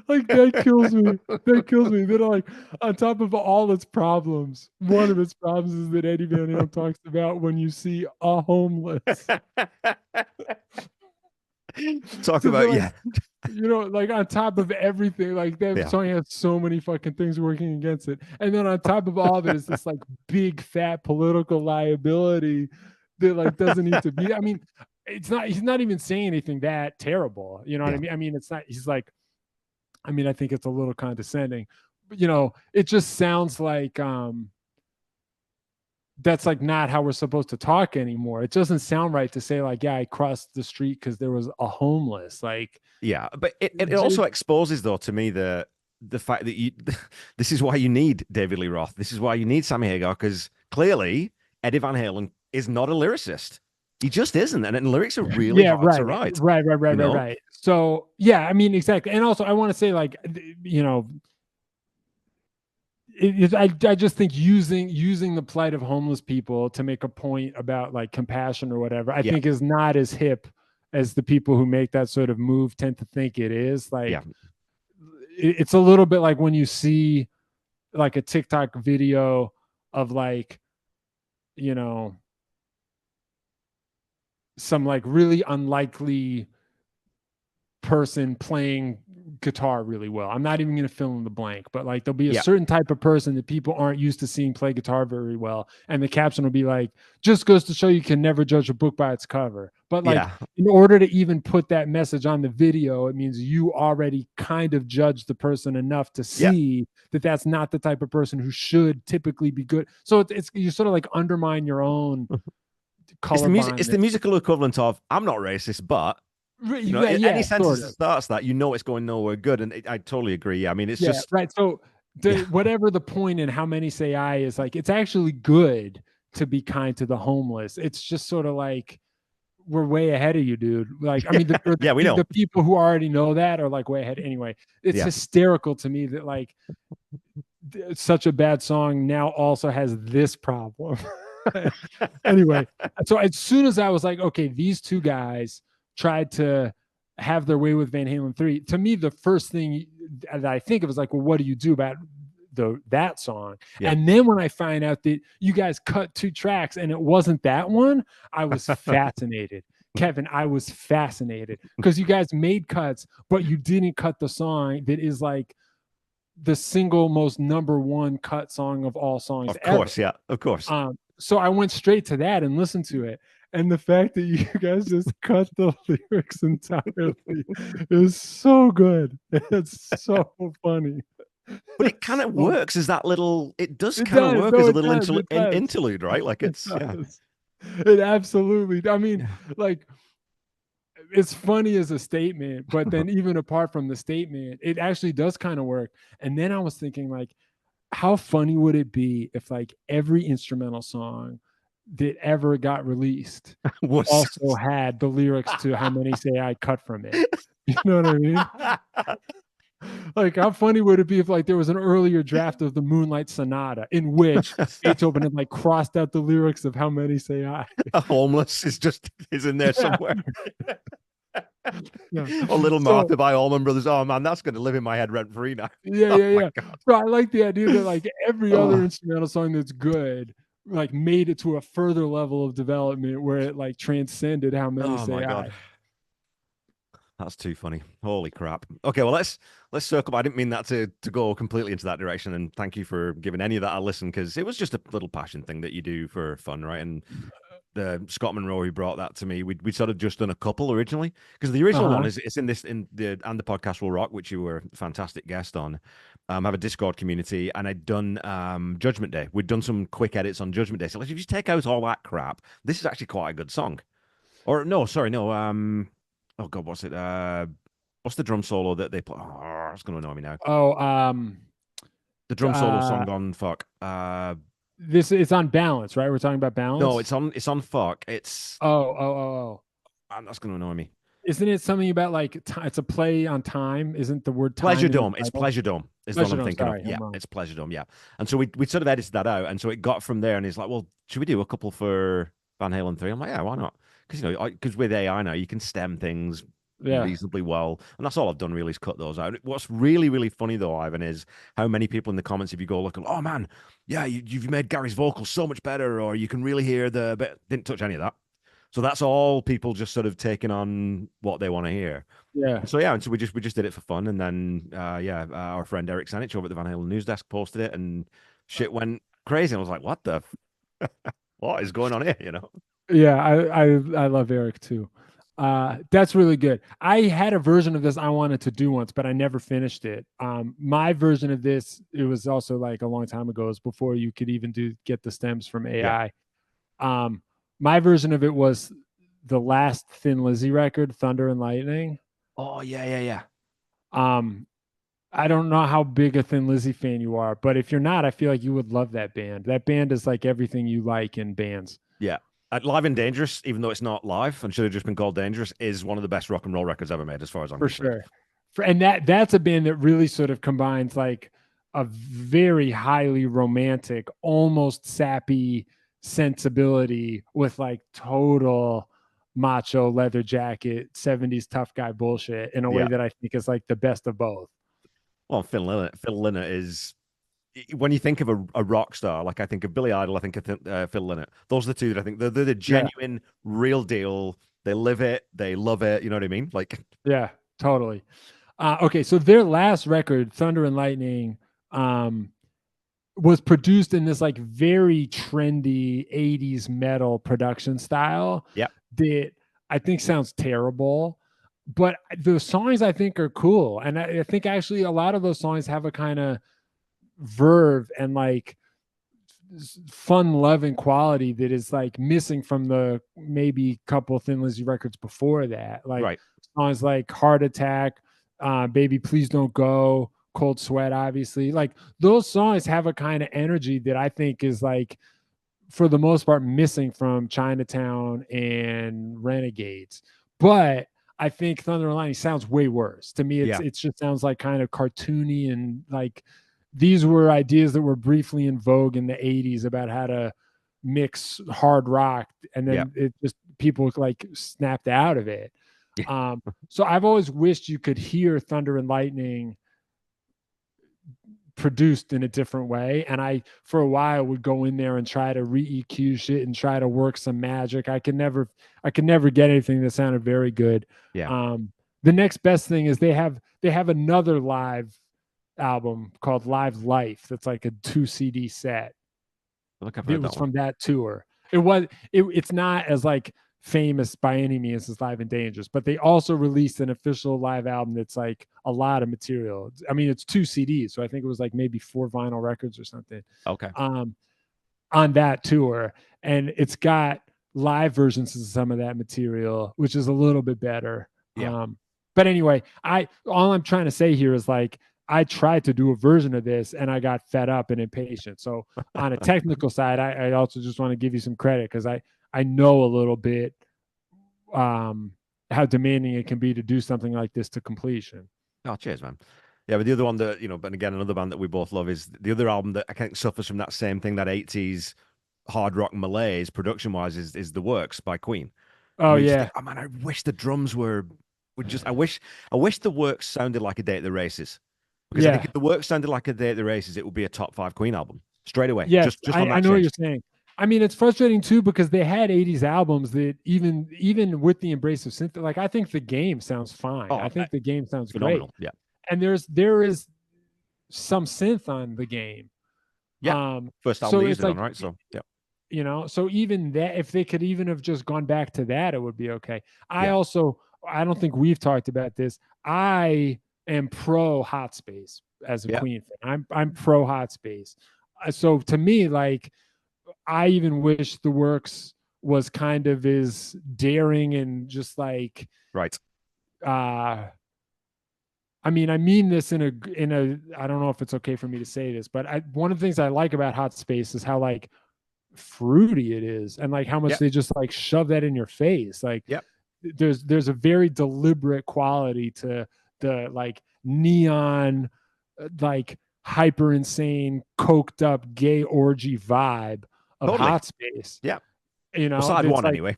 B: Like that kills me. That kills me. That like on top of all its problems, one of its problems is that Eddie Van Halen talks about when you see a homeless.
A: Talk
B: So they're
A: about,
B: like,
A: yeah.
B: like on top of everything, like that
A: Yeah.
B: song has so many fucking things working against it. And then on top of all of it is this like big fat political liability that like doesn't need to be. I mean, he's not even saying anything that terrible. You know what I
A: Yeah.
B: mean? I mean, it's not, he's like, I mean, I think it's a little condescending, but it just sounds like that's like not how we're supposed to talk anymore. It doesn't sound right to say like, yeah, I crossed the street because there was a homeless. Like
A: Yeah. But it also exposes, though, to me, the fact that this is why you need David Lee Roth. This is why you need Sammy Hagar, because clearly Eddie Van Halen is not a lyricist. He just isn't, and the lyrics are really hard to write.
B: Right. So yeah, I mean, exactly. And also, I want to say, like, you know, I just think using the plight of homeless people to make a point about like compassion or whatever, I think is not as hip as the people who make that sort of move tend to think it is. Like, it's a little bit like when you see like a TikTok video of like, you know, some like really unlikely person playing guitar really well. I'm not even going to fill in the blank, but like there'll be a certain type of person that people aren't used to seeing play guitar very well. And the caption will be like, just goes to show you can never judge a book by its cover. But like, in order to even put that message on the video, it means you already kind of judge the person enough to see that that's not the type of person who should typically be good. So it's you sort of like undermine your own color.
A: It's the musical equivalent of, I'm not racist, but you know, any sentence that starts that, you know, it's going nowhere good. And I totally agree. I mean, it's just
B: right. So whatever the point in How Many Say I is, like, it's actually good to be kind to the homeless. It's just sort of like, we're way ahead of you, dude. Like, I mean,
A: we know
B: the people who already know that are like way ahead. Anyway, it's hysterical to me that like such a bad song now also has this problem. Anyway, so as soon as I was like, okay, these two guys tried to have their way with Van Halen 3, to me, the first thing that I think of is like, well, what do you do about that song? And then when I find out that you guys cut 2 tracks and it wasn't that one, I was fascinated. Kevin, I was fascinated because you guys made cuts, but you didn't cut the song that is like the single most #1 cut song of all songs.
A: Of course,
B: ever.
A: Of course.
B: So I went straight to that and listened to it. And the fact that you guys just cut the lyrics entirely is so good. It's so funny.
A: But it kind of works as that little, it does kind of work as a little interlude, right? Like it
B: absolutely, I mean, like, it's funny as a statement, but then even apart from the statement, it actually does kind of work. And then I was thinking, like, how funny would it be if like every instrumental song that ever got released also had the lyrics to How Many Say I cut from it? You know what I mean? Like, how funny would it be if like there was an earlier draft of the Moonlight Sonata in which Beethoven had like crossed out the lyrics of How Many Say I?
A: A homeless is in there somewhere. Or Little Martha by Allman Brothers. Oh man, that's going to live in my head rent free now.
B: Yeah. So I like the idea that like every other instrumental song that's good like made it to a further level of development where it like transcended How Many Say I.
A: That's too funny. Holy crap. Okay, well let's circle. I didn't mean that to go completely into that direction, and thank you for giving any of that a listen, because it was just a little passion thing that you do for fun, right? And the Scott Monroe who brought that to me, we'd sort of just done a couple originally, because the original one is in the podcast will rock, which you were a fantastic guest on. Have a Discord community, and I'd done Judgment Day. We'd done some quick edits on Judgment Day. So if you just take out all that crap, this is actually quite a good song. Or no, sorry, no. Oh god, what's it? What's the drum solo that they play? Oh, it's going to annoy me now. The drum solo song on Fuck.
B: This is on Balance, right? We're talking about Balance.
A: No, it's on Fuck. It's and that's going to annoy me.
B: Isn't it something about like it's a play on time? Isn't the word time
A: Pleasure Dome? It's Pleasure Dome. Is what I'm thinking of. Yeah,
B: wrong.
A: It's Pleasure Dome. Yeah, and so we sort of edited that out, and so it got from there, and he's like, well, should we do a couple for Van Halen 3? I'm like, yeah, why not? Because with AI now you can stem things reasonably well, and that's all I've done really is cut those out. What's really, really funny though, Ivan, is how many people in the comments, if you go look, oh man, yeah, you've made Gary's vocals so much better, or you can really hear didn't touch any of that. So that's all people just sort of taking on what they want to hear.
B: Yeah.
A: So yeah, and so we just did it for fun, and then our friend Eric Sanich over at the Van Halen news desk posted it, and shit went crazy. And I was like, what the, what is going on here? You know?
B: Yeah, I love Eric too. That's really good. I had a version of this I wanted to do once, but I never finished it. My version of this, it was also like a long time ago. It was before you could even get the stems from AI. Yeah. My version of it was the last Thin Lizzy record, Thunder and Lightning.
A: Oh yeah.
B: I don't know how big a Thin Lizzy fan you are, but if you're not, I feel like you would love that band. That band is like everything you like in bands.
A: Yeah. Live and Dangerous, even though it's not live and should have just been called Dangerous, is one of the best rock and roll records ever made, as far as I'm
B: For
A: concerned.
B: sure. And that's a band that really sort of combines like a very highly romantic, almost sappy sensibility with like total macho leather jacket 70s tough guy bullshit in a way
A: Yeah.
B: that I think is like the best of both.
A: Well, Phil Lynott is, when you think of a rock star, like I think of Billy Idol, I think of Phil Lynott. Those are the two that I think they're the genuine, real deal. They live it, they love it. You know what I mean? Like,
B: Yeah, totally. Okay, so their last record, Thunder and Lightning, um, was produced in this like very trendy 80s metal production style
A: yeah,
B: that I think sounds terrible. But the songs I think are cool. And I think actually a lot of those songs have a kind of verve and like fun loving quality that is like missing from the maybe couple Thin Lizzy records before that. Like
A: right.
B: songs like Heart Attack, Baby Please Don't Go, Cold Sweat, obviously. Like those songs have a kind of energy that I think is like for the most part missing from Chinatown and Renegades. But I think Thunder and Lightning sounds way worse. To me,
A: Yeah.
B: it just sounds like kind of cartoony and like these were ideas that were briefly in vogue in the 80s about how to mix hard rock, and then it just people like snapped out of it. So I've always wished you could hear Thunder and Lightning produced in a different way. And I, for a while, would go in there and try to re-EQ shit and try to work some magic. I could never get anything that sounded very good.
A: Yeah.
B: The next best thing is they have another live album called Live Life. That's like a 2 CD set. It was from that tour. It's not as like famous by any means as Live and Dangerous, but they also released an official live album that's like a lot of material. I mean, it's 2 CDs, so I think it was like maybe 4 vinyl records or something.
A: Okay.
B: On that tour, and it's got live versions of some of that material, which is a little bit better.
A: Yeah.
B: But anyway, all I'm trying to say here is like I tried to do a version of this and I got fed up and impatient. So on a technical side, I also just want to give you some credit because I know a little bit how demanding it can be to do something like this to completion.
A: Oh, cheers, man. Yeah, but the other one that, but again, another band that we both love is the other album that I think suffers from that same thing, that 80s hard rock malaise production wise, is The Works by Queen.
B: Oh, yeah.
A: Oh, man, I wish the drums were just, I wish The Works sounded like A Day at the Races. Because I think if The Works sounded like A Day at the Races, it would be a top 5 Queen album straight away.
B: Yes,
A: just
B: I know what you're saying. I mean, it's frustrating too because they had 80s albums that even with the embrace of synth, like I think The Game sounds fine. I think The Game sounds
A: phenomenal.
B: great.
A: Yeah.
B: And there is some synth on The Game.
A: Yeah. First album they used it on, right? So yeah.
B: So even that, if they could even have just gone back to that, it would be okay. I don't think we've talked about this. I am pro Hot Space as a Queen fan. I'm pro Hot Space. So to me, like, I even wish The Works was kind of as daring and just like
A: right.
B: I mean this in a I don't know if it's okay for me to say this, but one of the things I like about Hot Space is how like fruity it is and like how much they just like shove that in your face. Like there's a very deliberate quality to the like neon like hyper insane coked up gay orgy vibe of Hot Space.
A: Yeah.
B: Side
A: one
B: like,
A: anyway.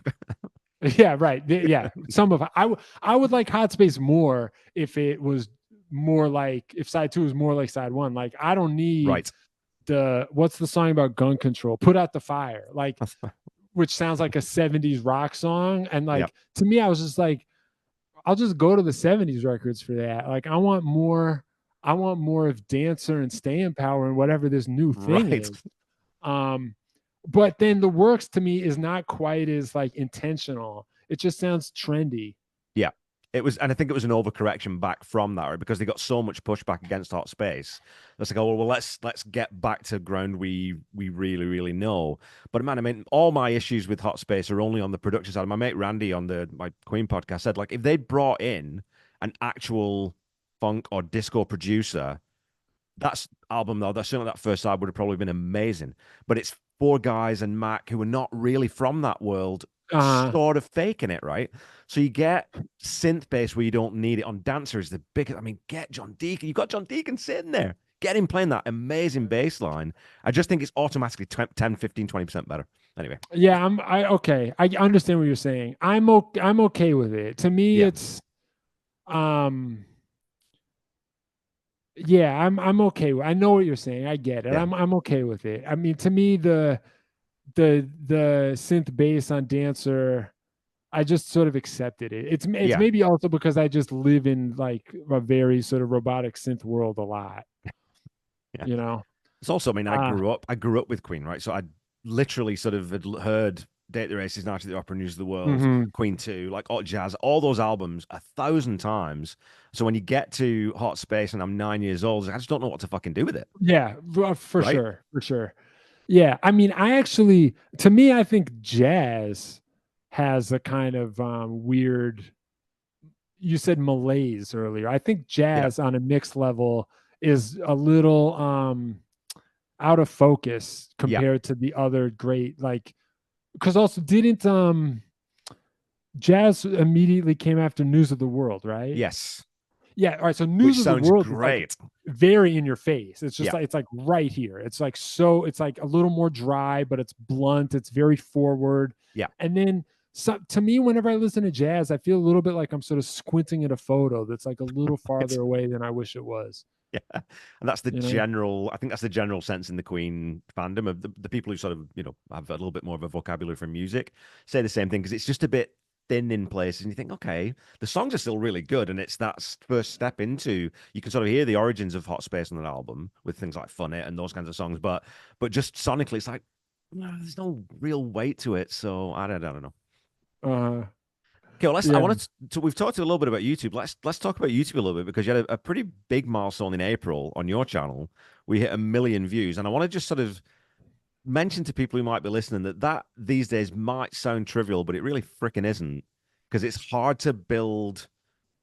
B: Yeah, right. Yeah. Some of I would like Hot Space more if it was more like if side 2 was more like side 1. Like I don't need what's the song about gun control? Put Out the Fire. Like which sounds like a 70s rock song. And like to me, I was just like, I'll just go to the 70s records for that. Like I want more of Dancer and Staying Power and whatever this new thing is. But then The Works to me is not quite as like intentional. It just sounds trendy.
A: Yeah. It was, and I think it was an overcorrection back from that, right? Because they got so much pushback against Hot Space. It's like, oh well, let's get back to ground we really, really know. But man, I mean, all my issues with Hot Space are only on the production side. My mate Randy on my Queen podcast said, like, if they brought in an actual funk or disco producer, that's album though, that's certainly that first side would have probably been amazing. But four guys and Mac who are not really from that world,
B: Uh,
A: sort of faking it, right? So you get synth bass where you don't need it. On Dancer is the biggest. I mean, get John Deacon. You've got John Deacon sitting there. Get him playing that amazing bass line. I just think it's automatically 10, 15, 20% better. Anyway,
B: yeah, okay. I understand what you're saying. I'm okay with it. To me,
A: yeah,
B: it's um yeah, I'm okay with, I know what you're saying. I get it.
A: yeah,
B: I'm okay with it. I mean, to me, the synth bass on Dancer, I just sort of accepted it. It's
A: yeah,
B: maybe also because I just live in like a very sort of robotic synth world a lot,
A: yeah.
B: you know.
A: It's also, I mean,
B: Uh
A: I grew up with Queen, right? So I literally sort of had heard Date the Races, Night at the Opera, News of the World,
B: mhm.
A: Queen 2, like Hot Jazz, all those albums 1,000 times. So when you get to Hot Space and I'm 9 years old, I just don't know what to fucking do with it,
B: Yeah, for
A: right?
B: sure, for sure. Yeah, I mean, I actually, to me, I think jazz has a kind of weird. You said malaise earlier. I think
A: Yeah.
B: jazz on a mixed level is a little out of focus
A: Yeah.
B: compared to the other great, like, because also didn't jazz immediately came after News of the World, right?
A: Yes.
B: Yeah. All right. So
A: Which
B: News of the
A: sounds
B: World is like
A: great.
B: very in your face. It's just
A: Yeah.
B: like it's like right here. It's like so it's like a little more dry, but it's blunt. It's very forward.
A: Yeah.
B: And then so to me, whenever I listen to jazz, I feel a little bit like I'm sort of squinting at a photo that's like a little
A: It's
B: farther away than I wish it was.
A: yeah. And that's the
B: You know?
A: general, I think that's the general sense in the Queen fandom of the people who sort of, have a little bit more of a vocabulary for music say the same thing because it's just a bit thin in places and you think, okay, the songs are still really good. And it's that first step into, you can sort of hear the origins of Hot Space on that album with things like Fun It and those kinds of songs. But just sonically, it's like, no, there's no real weight to it. So I don't know.
B: Uh
A: Okay, well, I
B: yeah.
A: wanted to, we've talked a little bit about YouTube. Let's talk about YouTube a little bit because you had a pretty big milestone in April on your channel. We hit 1 million views, and I want to just sort of mention to people who might be listening that these days might sound trivial, but it really freaking isn't because it's hard to build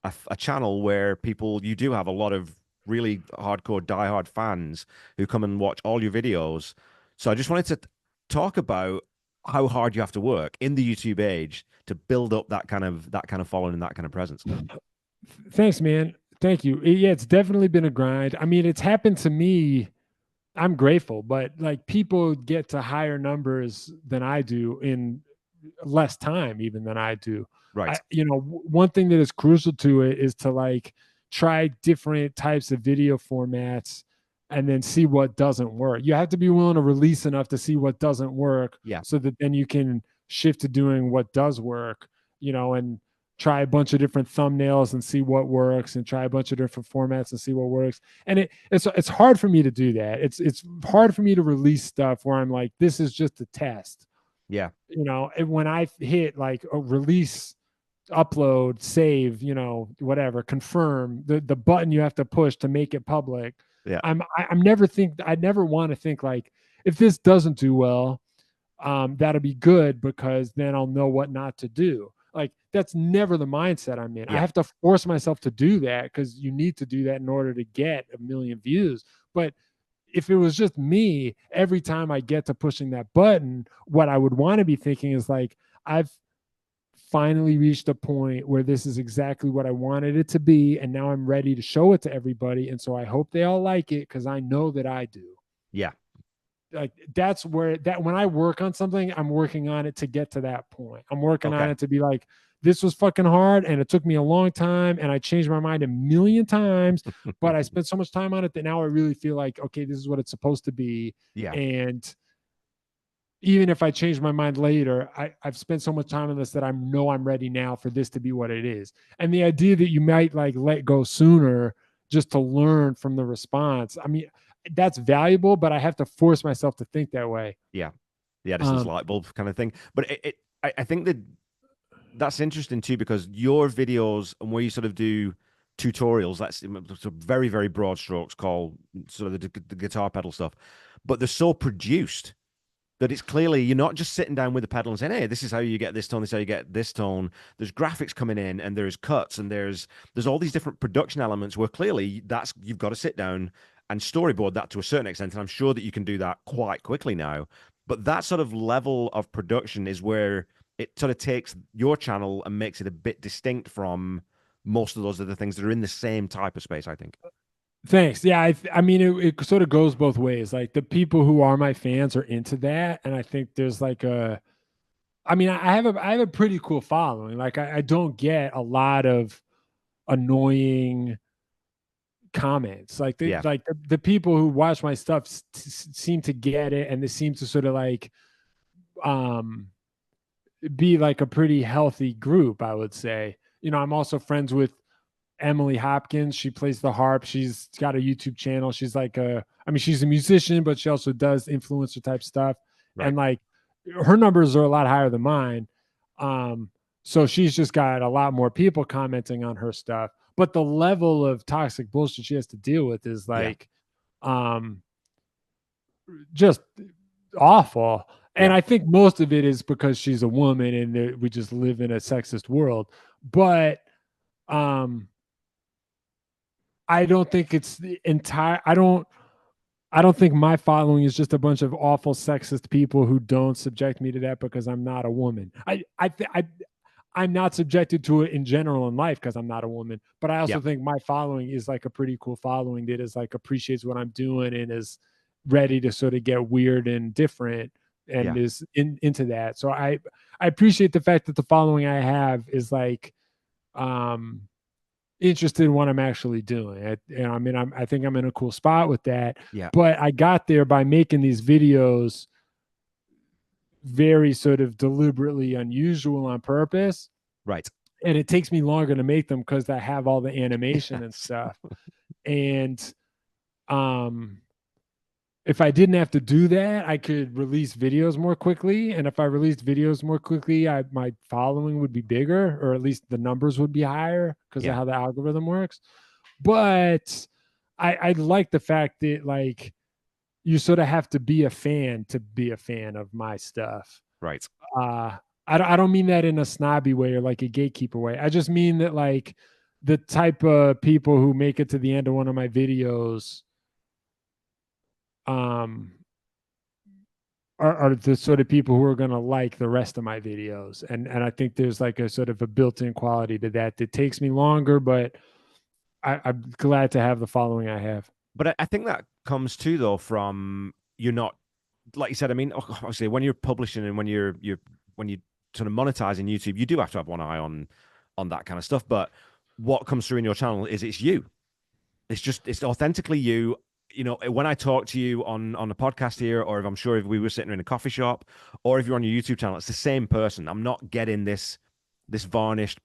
A: a channel where you do have a lot of really hardcore, diehard fans who come and watch all your videos. So I just wanted to talk about how hard you have to work in the YouTube age to build up that kind of following and that kind of presence.
B: Thanks, man. Thank you. Yeah, it's definitely been a grind. I mean, it's happened to me. I'm grateful, but like people get to higher numbers than I do in less time even than I do.
A: Right.
B: One thing that is crucial to it is to like try different types of video formats and then see what doesn't work. You have to be willing to release enough to see what doesn't work
A: Yeah.
B: so that then you can shift to doing what does work, and try a bunch of different thumbnails and see what works and try a bunch of different formats and see what works. And it's hard for me to do that. It's hard for me to release stuff where I'm like, this is just a test.
A: Yeah.
B: And when I hit like a release, upload, save, whatever, confirm, the button you have to push to make it public,
A: Yeah.
B: I never want to think like, if this doesn't do well, that'll be good because then I'll know what not to do. Like that's never the mindset I'm in. I
A: Yeah.
B: have to force myself to do that because you need to do that in order to get 1 million views. But if it was just me, every time I get to pushing that button, what I would want to be thinking is like, I've finally reached a point where this is exactly what I wanted it to be. And now I'm ready to show it to everybody. And so I hope they all like it because I know that I do.
A: Yeah.
B: Like that's where that when I work on something, I'm working on it to get to that point. I'm working on
A: Okay.
B: it to be like, this was fucking hard and it took me a long time and I changed my mind 1 million times, but I spent so much time on it that now I really feel like, okay, this is what it's supposed to be.
A: Yeah.
B: And even if I change my mind later, I've spent so much time on this that I know I'm ready now for this to be what it is. And the idea that you might like let go sooner just to learn from the response, I mean, that's valuable, but I have to force myself to think that way.
A: Yeah. The Edison's
B: Um,
A: light bulb kind of thing. But I think that's interesting too because your videos and where you sort of do tutorials, that's very, very broad strokes called sort of the guitar pedal stuff, but they're so produced that it's clearly you're not just sitting down with the pedal and saying, hey, this is how you get this tone, this is how you get this tone. There's graphics coming in and there's cuts and there's all these different production elements where clearly you've got to sit down and storyboard that to a certain extent. And I'm sure that you can do that quite quickly now. But that sort of level of production is where it sort of takes your channel and makes it a bit distinct from most of those other things that are in the same type of space, I think.
B: Thanks. Yeah, I mean, it sort of goes both ways. Like the people who are my fans are into that, and I think there's like I mean, I have a pretty cool following. Like I don't get a lot of annoying comments. Like
A: Yeah.
B: the people who watch my stuff seem to get it, and they seem to sort of like um be like a pretty healthy group, I would say. I'm also friends with Emily Hopkins. She plays the harp. She's got a YouTube channel. She's like I mean, she's a musician, but she also does influencer type stuff.
A: Right.
B: And like her numbers are a lot higher than mine. Um, so she's just got a lot more people commenting on her stuff. But the level of toxic bullshit she has to deal with is like just awful. And I think most of it is because she's a woman and we just live in a sexist world. But I don't think it's the entire. I don't think my following is just a bunch of awful sexist people who don't subject me to that because I'm not a woman. I'm not subjected to it in general in life because I'm not a woman. But I also think my following is like a pretty cool following that is like appreciates what I'm doing and is ready to sort of get weird and different and is into that. So I appreciate the fact that the following I have is like interested in what I'm actually doing. I mean, I think I'm in a cool spot with that.
A: Yeah.
B: But I got there by making these videos very sort of deliberately unusual on purpose.
A: Right.
B: And it takes me longer to make them because I have all the animation and stuff. And if I didn't have to do that, I could release videos more quickly. And if I released videos more quickly, my following would be bigger, or at least the numbers would be higher because of how the algorithm works. But I like the fact that like you sort of have to be a fan to be a fan of my stuff.
A: Right.
B: I don't mean that in a snobby way or like a gatekeeper way. I just mean that like the type of people who make it to the end of one of my videos are the sort of people who are going to like the rest of my videos. And I think there's like a sort of a built-in quality to that takes me longer, but I'm glad to have the following I have.
A: But I think that comes too, though, from you're not, like you said, I mean, obviously when you're publishing and when you're sort of monetizing YouTube, you do have to have one eye on that kind of stuff. But what comes through in your channel is it's you. It's authentically you. When I talk to you on the podcast here, or if we were sitting in a coffee shop, or if you're on your YouTube channel, it's the same person. I'm not getting this varnished.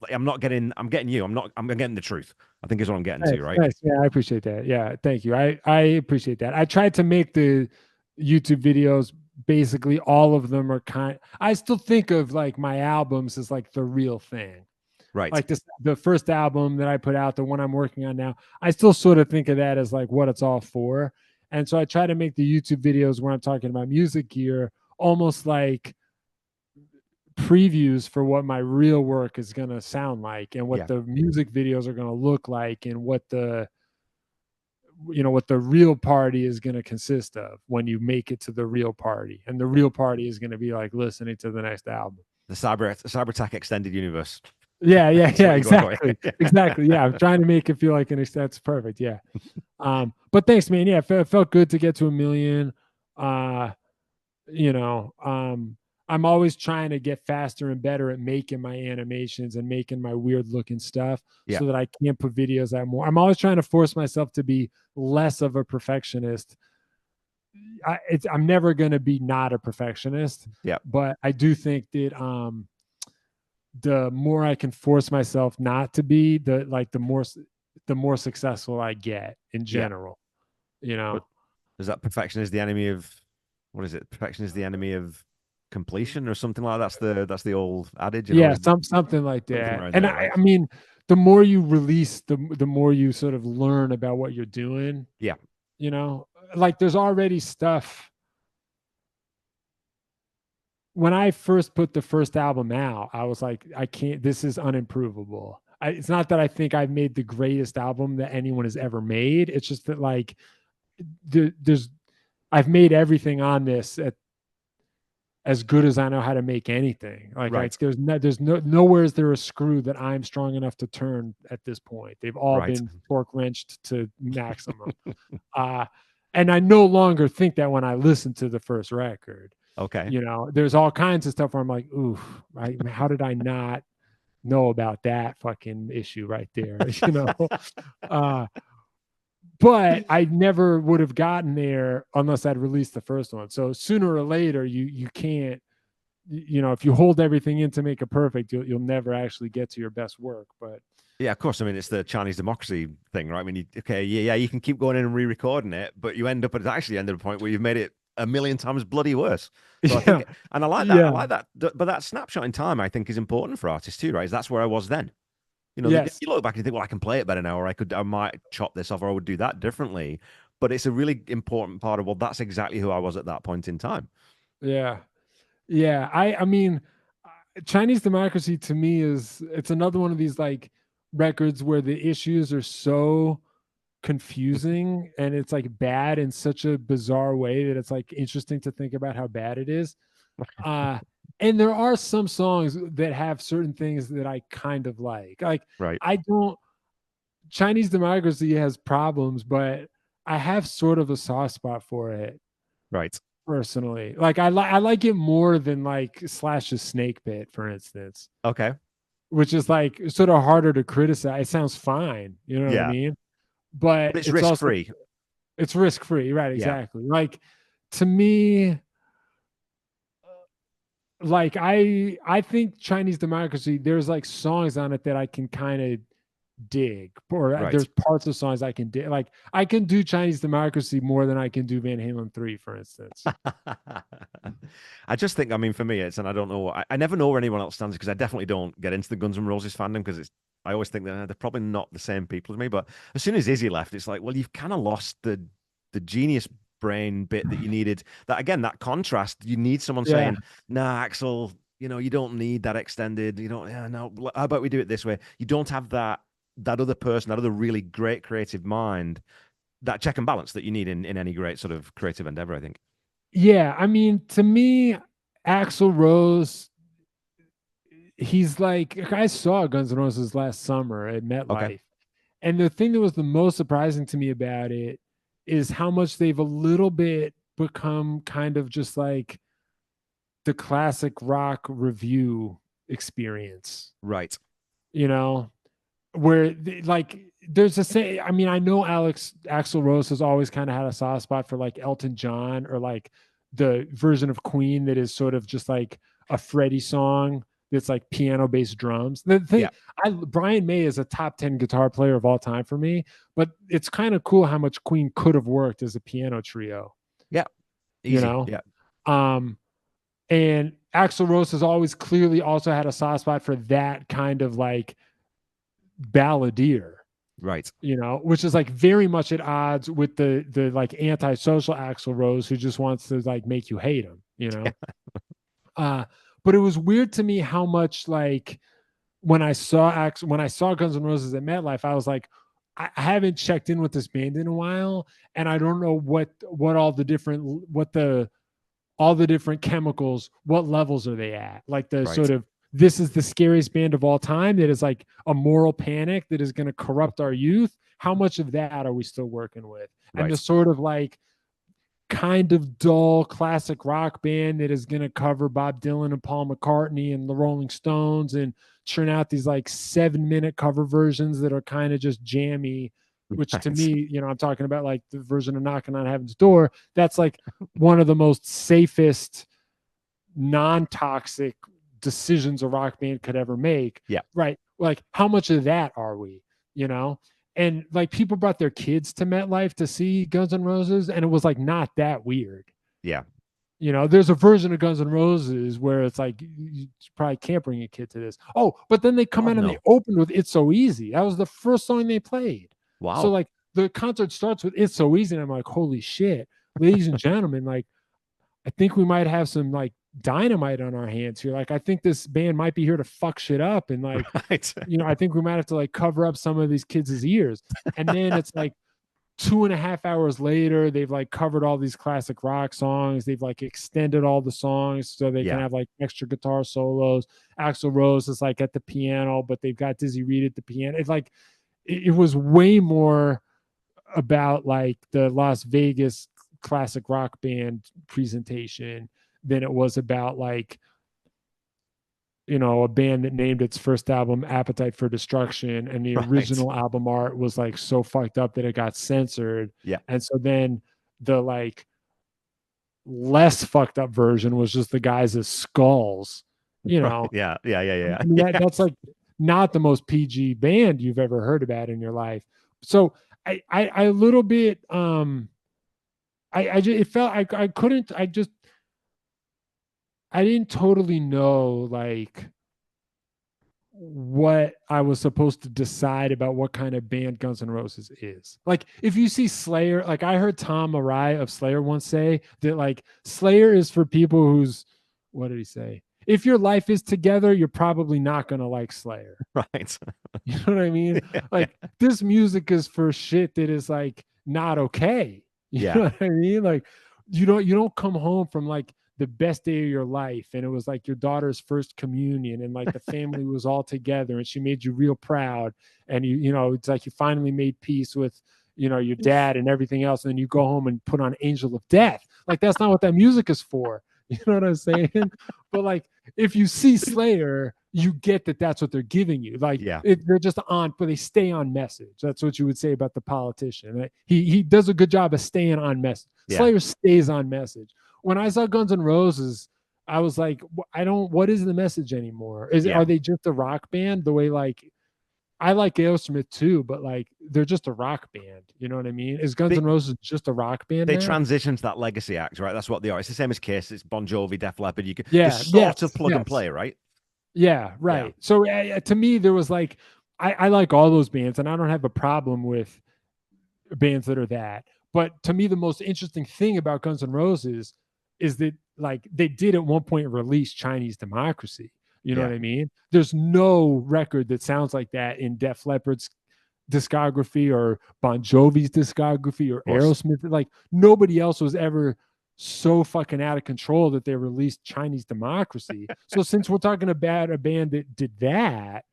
A: I'm getting you. I'm getting the truth. I think is what I'm getting to, right?
B: Nice. Yeah, I appreciate that. Yeah, thank you. I appreciate that. I tried to make the YouTube videos, basically all of them are I still think of like my albums as like the real thing.
A: Right.
B: Like the first album that I put out, the one I'm working on now, I still sort of think of that as like what it's all for. And so I try to make the YouTube videos where I'm talking about music gear almost like previews for what my real work is going to sound like and what the music videos are going to look like and what the real party is going to consist of when you make it to the real party. And the real party is going to be like listening to the next album.
A: The Cyberattack extended universe.
B: Yeah, exactly. Exactly. Yeah, I'm trying to make it feel like that's perfect. Yeah. But thanks, man. Yeah, it felt good to get to 1 million. I'm always trying to get faster and better at making my animations and making my weird looking stuff so that I can put videos out more. I'm always trying to force myself to be less of a perfectionist. I'm never going to be not a perfectionist.
A: Yeah.
B: But I do think that the more I can force myself not to be, the more successful I get in general.
A: Is that perfection is the enemy of what is it? Perfection is the enemy of completion or something like that. That's the old adage.
B: Something like that. And I mean, the more you release, the more you sort of learn about what you're doing.
A: Yeah.
B: Like there's already stuff. When I first put the first album out, I was like, this is unimprovable. It's not that I think I've made the greatest album that anyone has ever made. It's just that like I've made everything on this as good as I know how to make anything.
A: Right.
B: There's nowhere is there a screw that I'm strong enough to turn at this point. They've all
A: Right.
B: been torque wrenched to maximum. And I no longer think that when I listen to the first record.
A: Okay.
B: You know, there's all kinds of stuff where I'm like, ooh, right? How did I not know about that fucking issue right there? You know, but I never would have gotten there unless I'd released the first one. So sooner or later, you can't, you know, if you hold everything in to make it perfect, you'll never actually get to your best work. But
A: Yeah, of course. I mean, it's the Chinese democracy thing, right? I mean, you can keep going in and re-recording it, but you end up at actually end at a point where you've made it a million times bloody worse. So I
B: yeah,
A: think, and I like that. I
B: yeah,
A: like that. But that snapshot in time, I think, is important for artists too, right? That's where I was then. You know,
B: yes,
A: you look back and you think, well, I can play it better now, or I might chop this off, or I would do that differently. But it's a really important part of, well, that's exactly who I was at that point in time.
B: yeah, yeah. I mean, Chinese democracy to me it's another one of these like records where the issues are so confusing and it's like bad in such a bizarre way that it's like interesting to think about how bad it is. And there are some songs that have certain things that I kind of like. Like
A: Right.
B: I don't Chinese democracy has problems, but I have sort of a soft spot for it
A: Right.
B: personally. Like I like it more than like Slash's Snake Pit, for instance,
A: Okay.
B: which is like sort of harder to criticize. It sounds fine, you know what I
A: Yeah.
B: mean?
A: But
B: But
A: it's
B: it's
A: risk
B: also
A: free.
B: it's risk free, right?
A: Yeah.
B: Exactly. Like to me, like I think Chinese democracy, there's like songs on it that I can kind of dig, or
A: Right.
B: there's parts of songs I can dig. Like I can do Chinese democracy more than I can do Van Halen 3, for instance.
A: I just think, I mean, for me, it's, and I don't know, I never know where anyone else stands because I definitely don't get into the Guns N' Roses fandom because I always think that they're probably not the same people as me. But as soon as Izzy left, it's like, well, you've kind of lost the genius brain bit that you needed. That again, that contrast, you need someone
B: Yeah.
A: saying, nah, Axl, you know, you don't need that extended. You don't, yeah, no, how about we do it this way? You don't have that other person, that other really great creative mind, that check and balance that you need in any great sort of creative endeavor, I think.
B: Yeah. I mean, to me, Axl Rose, he's like, I saw Guns N' Roses last summer at
A: Okay.
B: MetLife. And the thing that was the most surprising to me about it is how much they've a little bit become kind of just like the classic rock review experience,
A: Right.
B: you know, where like there's a say. I mean, I know Axl Rose has always kind of had a soft spot for like Elton John or like the version of Queen that is sort of just like a Freddie song that's like piano based drums. The thing,
A: Yeah.
B: Brian May is a top 10 guitar player of all time for me, but it's kind of cool how much Queen could have worked as a piano trio,
A: Yeah.
B: you
A: Easy.
B: know?
A: Yeah.
B: Um, and Axl Rose has always clearly also had a soft spot for that kind of like balladeer,
A: Right.
B: you know, which is like very much at odds with the like antisocial Axl Rose who just wants to like make you hate him, you know. But it was weird to me how much like when I saw Guns N' Roses at MetLife, I was like, I haven't checked in with this band in a while, and I don't know what all the different chemicals, what levels are they at? Like the
A: Right.
B: sort of this is the scariest band of all time that is like a moral panic that is going to corrupt our youth. How much of that are we still working with? And the
A: Right.
B: sort of like kind of dull classic rock band that is going to cover Bob Dylan and Paul McCartney and the Rolling Stones and churn out these like 7-minute cover versions that are kind of just jammy, which to
A: Right.
B: me, you know, I'm talking about like the version of Knocking on Heaven's Door. That's like one of the most safest, non-toxic decisions a rock band could ever make.
A: Yeah.
B: Right. Like, how much of that are we, you know? And like people brought their kids to MetLife to see Guns N' Roses, and it was like not that weird.
A: Yeah.
B: You know, there's a version of Guns N' Roses where it's like you probably can't bring a kid to this. Oh, but then they come
A: God,
B: out and they
A: no.
B: opened with "It's So Easy." That was the first song they played. So
A: Wow.
B: like the concert starts with "It's So Easy," and I'm like, holy shit, ladies and gentlemen, like I think we might have some like dynamite on our hands here. Like I think this band might be here to fuck shit up, and like
A: Right.
B: you know, I think we might have to like cover up some of these kids' ears. And then it's like 2.5 hours later, they've like covered all these classic rock songs. They've like extended all the songs so they can have like extra guitar solos. Axl Rose is like at the piano, but they've got Dizzy Reed at the piano. It's like it was way more about like the Las Vegas classic rock band presentation than it was about like, you know, a band that named its first album Appetite for Destruction, and the original album art was like so fucked up that it got censored.
A: Yeah.
B: And so then the like less fucked up version was just the guys as skulls, you know.
A: Yeah.
B: That's like not the most PG band you've ever heard about in your life. So I a little bit I just it felt I couldn't I didn't totally know like what I was supposed to decide about what kind of band Guns N' Roses is. Like if you see Slayer, like I heard Tom Araya of Slayer once say that like Slayer is for people who's, what did he say? If your life is together, you're probably not going to like Slayer.
A: Right.
B: You know what I mean? Like this music is for shit that is like not okay. You know what I mean? Like you don't come home from like the best day of your life and it was like your daughter's first communion and like the family was all together and she made you real proud and you know it's like you finally made peace with, you know, your dad and everything else, and then you go home and put on Angel of Death. Like that's not what that music is for. You know what I'm saying? But like if you see Slayer, you get that that's what they're giving you. Like they're just on, but they stay on message. That's what you would say about the politician. Right? He does a good job of staying on message. Slayer stays on message. When I saw Guns N' Roses, I was like, what is the message anymore? Are they just a rock band? The way like, I like Aerosmith too, but like they're just a rock band. You know what I mean? Is Guns N' Roses just a rock band?
A: They transition to that legacy act, right? That's what they are. It's the same as Kiss. It's Bon Jovi, Def Leppard. You can sort of plug and play, right?
B: Yeah, right. Yeah. So to me, there was like, I like all those bands, and I don't have a problem with bands that are that. But to me, the most interesting thing about Guns N' Roses is that like they did at one point release Chinese Democracy. You know what I mean? There's no record that sounds like that in Def Leppard's discography or Bon Jovi's discography or Aerosmith. Like nobody else was ever so fucking out of control that they released Chinese Democracy. So since we're talking about a band that did that,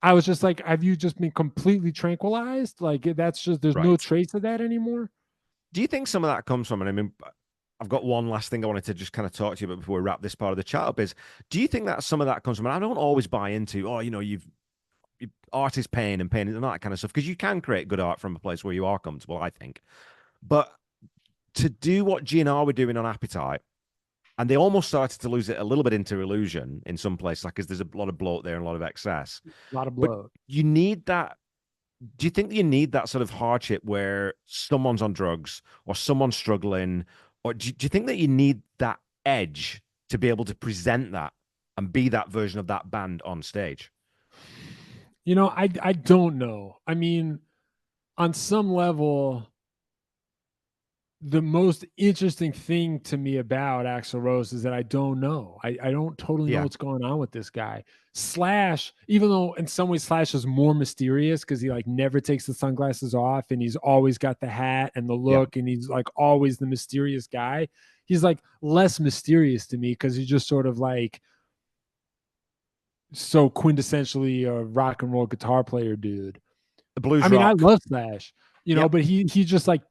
B: I was just like, have you just been completely tranquilized? Like that's just, there's no trace of that anymore.
A: Do you think some of that comes from, and I mean, I've got one last thing I wanted to just kind of talk to you about before we wrap this part of the chat up is, do you think that some of that comes from, and I don't always buy into, oh, you know, art is pain and pain and that kind of stuff, because you can create good art from a place where you are comfortable, I think. But to do what GNR were doing on Appetite, and they almost started to lose it a little bit into illusion in some places, like, because there's a lot of bloat there and a lot of excess.
B: A lot of bloat.
A: But you need that. Do you think that you need that sort of hardship where someone's on drugs or someone's struggling? Or do you think that you need that edge to be able to present that and be that version of that band on stage?
B: You know, I don't know. I mean, on some level, the most interesting thing to me about Axl Rose is that I don't know. I don't totally know what's going on with this guy. Slash, even though in some ways Slash is more mysterious because he like never takes the sunglasses off and he's always got the hat and the look and he's like always the mysterious guy. He's like less mysterious to me because he's just sort of like so quintessentially a rock and roll guitar player dude.
A: The blues
B: I mean,
A: rock.
B: I love Slash, you know, but he just like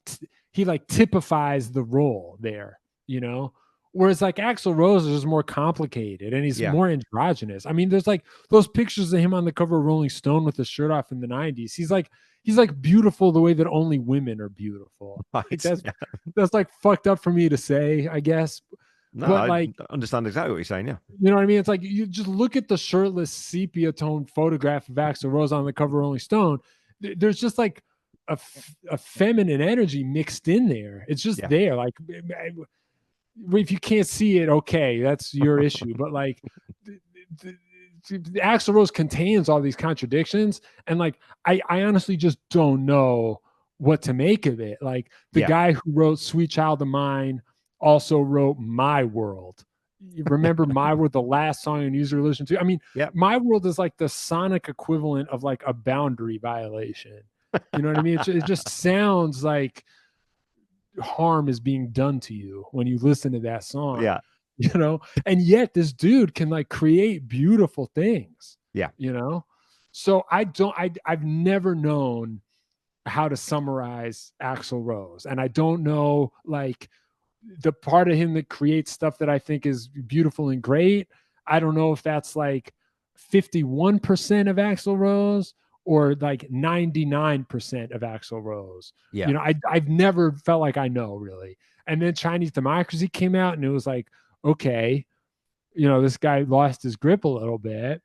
B: he like typifies the role there, you know, whereas like Axl Rose is more complicated and he's more androgynous. I mean, there's like those pictures of him on the cover of Rolling Stone with his shirt off in the 90s. He's like beautiful the way that only women are beautiful.
A: Right.
B: Like, that's like fucked up for me to say, I guess.
A: No, but I understand exactly what you're saying. Yeah.
B: You know what I mean? It's like you just look at the shirtless sepia tone photograph of Axl Rose on the cover of Rolling Stone. There's just like a feminine energy mixed in there. It's just there. Like if you can't see it, okay, that's your issue. But like Axl Rose contains all these contradictions, and like I honestly just don't know what to make of it. Like the guy who wrote Sweet Child of Mine also wrote My World. You remember My World, the last song in User Illusion 2? I mean, My World is like the sonic equivalent of like a boundary violation. You know what I mean? It just sounds like harm is being done to you when you listen to that song.
A: Yeah.
B: You know, and yet this dude can like create beautiful things.
A: Yeah.
B: You know, so I've never known how to summarize Axl Rose, and I don't know like the part of him that creates stuff that I think is beautiful and great. I don't know if that's like 51% of Axl Rose or like 99% of Axl Rose.
A: Yeah.
B: You know, I've never felt like I know really. And then Chinese Democracy came out and it was like, okay, you know, this guy lost his grip a little bit,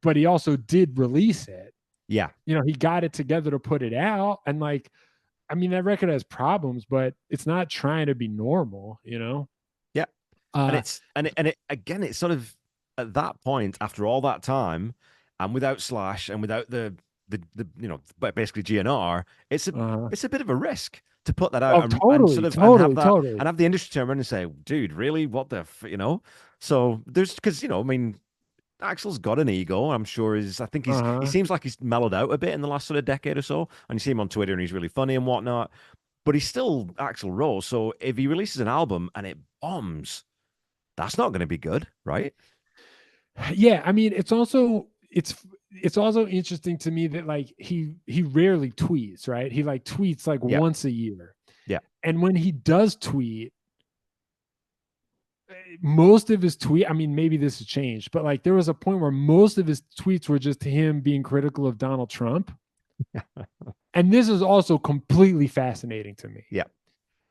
B: but he also did release it.
A: Yeah.
B: You know, he got it together to put it out. And like, I mean, that record has problems, but it's not trying to be normal, you know?
A: Yeah. And
B: Uh,
A: it again, it's sort of at that point after all that time, and without Slash and without the you know, but basically GNR,
B: uh,
A: it's a bit of a risk to put that out
B: oh,
A: and sort
B: totally,
A: of and have
B: totally,
A: that
B: totally.
A: and have the industry turn around and say, dude, really, what the you know? So there's because you know, I mean, Axel's got an ego. I'm sure I think he
B: Uh-huh,
A: seems like he's mellowed out a bit in the last sort of decade or so. And you see him on Twitter and he's really funny and whatnot. But he's still Axel Rose. So if he releases an album and it bombs, that's not going to be good, right?
B: yeah, I mean, it's also interesting to me that like he rarely tweets, right? He like tweets like
A: Yeah.
B: once a year.
A: Yeah.
B: And when he does tweet, most of his tweet, I mean, maybe this has changed, but like there was a point where most of his tweets were just him being critical of Donald Trump. And this is also completely fascinating to me.
A: Yeah.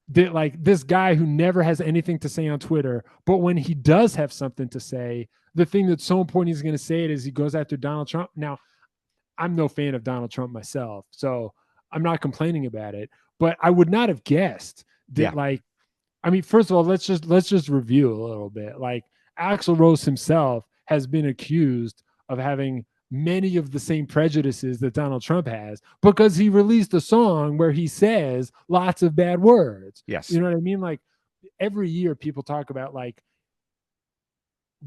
B: That like this guy who never has anything to say on Twitter, but when he does have something to say, the thing that's so important he's going to say it is he goes after Donald Trump. Now, I'm no fan of Donald Trump myself, so I'm not complaining about it, but I would not have guessed that
A: Yeah.
B: like I mean, first of all, let's just review a little bit. Like Axl Rose himself has been accused of having many of the same prejudices that Donald Trump has because he released a song where he says lots of bad words.
A: Yes.
B: You know what I mean? Like every year people talk about like,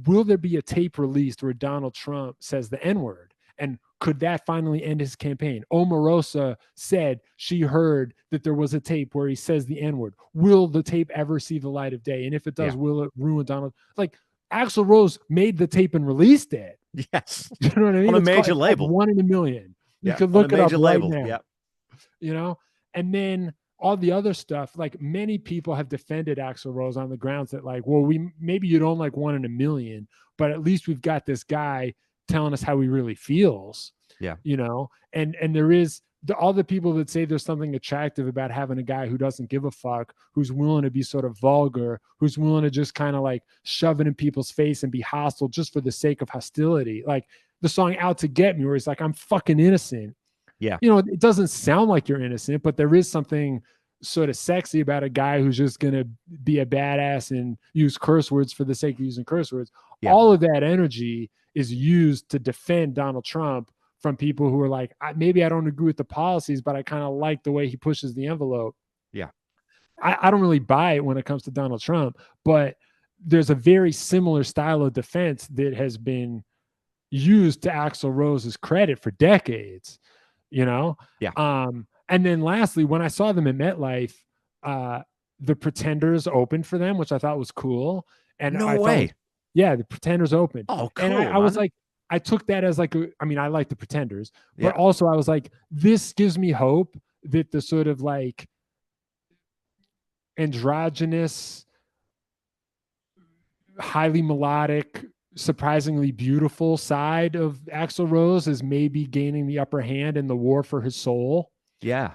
B: will there be a tape released where Donald Trump says the N-word? And could that finally end his campaign? Omarosa said she heard that there was a tape where he says the N-word. Will the tape ever see the light of day? And if it does,
A: Yeah.
B: will it ruin Donald? Like Axl Rose made the tape and released it.
A: Yes.
B: You know what I mean?
A: On a
B: It's
A: major
B: called
A: label.
B: One in a Million. You
A: Yeah.
B: could
A: On a
B: look it up
A: major
B: right
A: label.
B: now.
A: Yeah.
B: You know, and then all the other stuff, like many people have defended Axl Rose on the grounds that like, well, maybe you don't like One in a Million, but at least we've got this guy telling us how he really feels.
A: Yeah.
B: You know, and there is all the people that say there's something attractive about having a guy who doesn't give a fuck, who's willing to be sort of vulgar, who's willing to just kind of like shove it in people's face and be hostile just for the sake of hostility. Like the song Out to Get Me, where he's like, I'm fucking innocent.
A: Yeah.
B: You know, it doesn't sound like you're innocent, but there is something sort of sexy about a guy who's just going to be a badass and use curse words for the sake of using curse words.
A: Yeah.
B: All of that energy is used to defend Donald Trump from people who are like, maybe I don't agree with the policies, but I kind of like the way he pushes the envelope.
A: Yeah.
B: I don't really buy it when it comes to Donald Trump, but there's a very similar style of defense that has been used to Axl Rose's credit for decades, you know?
A: Yeah.
B: And then lastly, when I saw them at MetLife, the Pretenders opened for them, which I thought was cool. And
A: No
B: I
A: way.
B: thought, yeah, the Pretenders opened.
A: Oh, cool.
B: And I was like, I took that as like, I mean, I like the Pretenders, but
A: Yeah.
B: also I was like, this gives me hope that the sort of like androgynous, highly melodic, surprisingly beautiful side of Axl Rose is maybe gaining the upper hand in the war for his soul.
A: Yeah.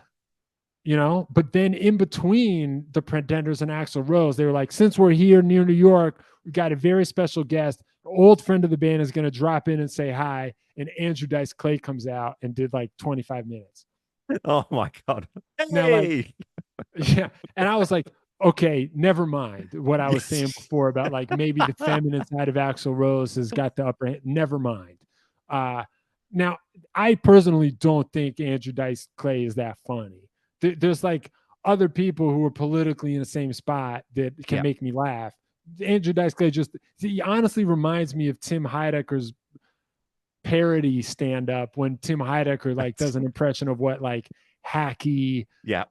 B: You know, but then in between the Pretenders and Axl Rose, they were like, since we're here near New York, we got a very special guest. An old friend of the band is going to drop in and say hi. And Andrew Dice Clay comes out and did like 25 minutes.
A: Oh my God. Hey!
B: Now, like, yeah. And I was like, okay, never mind what I was saying before about like maybe the feminine side of Axl Rose has got the upper hand. Never mind. Now, I personally don't think Andrew Dice Clay is that funny. There's like other people who are politically in the same spot that can make me laugh. Andrew Dice Clay he honestly reminds me of Tim Heidecker's parody stand up when Tim Heidecker like does an impression of what like hacky,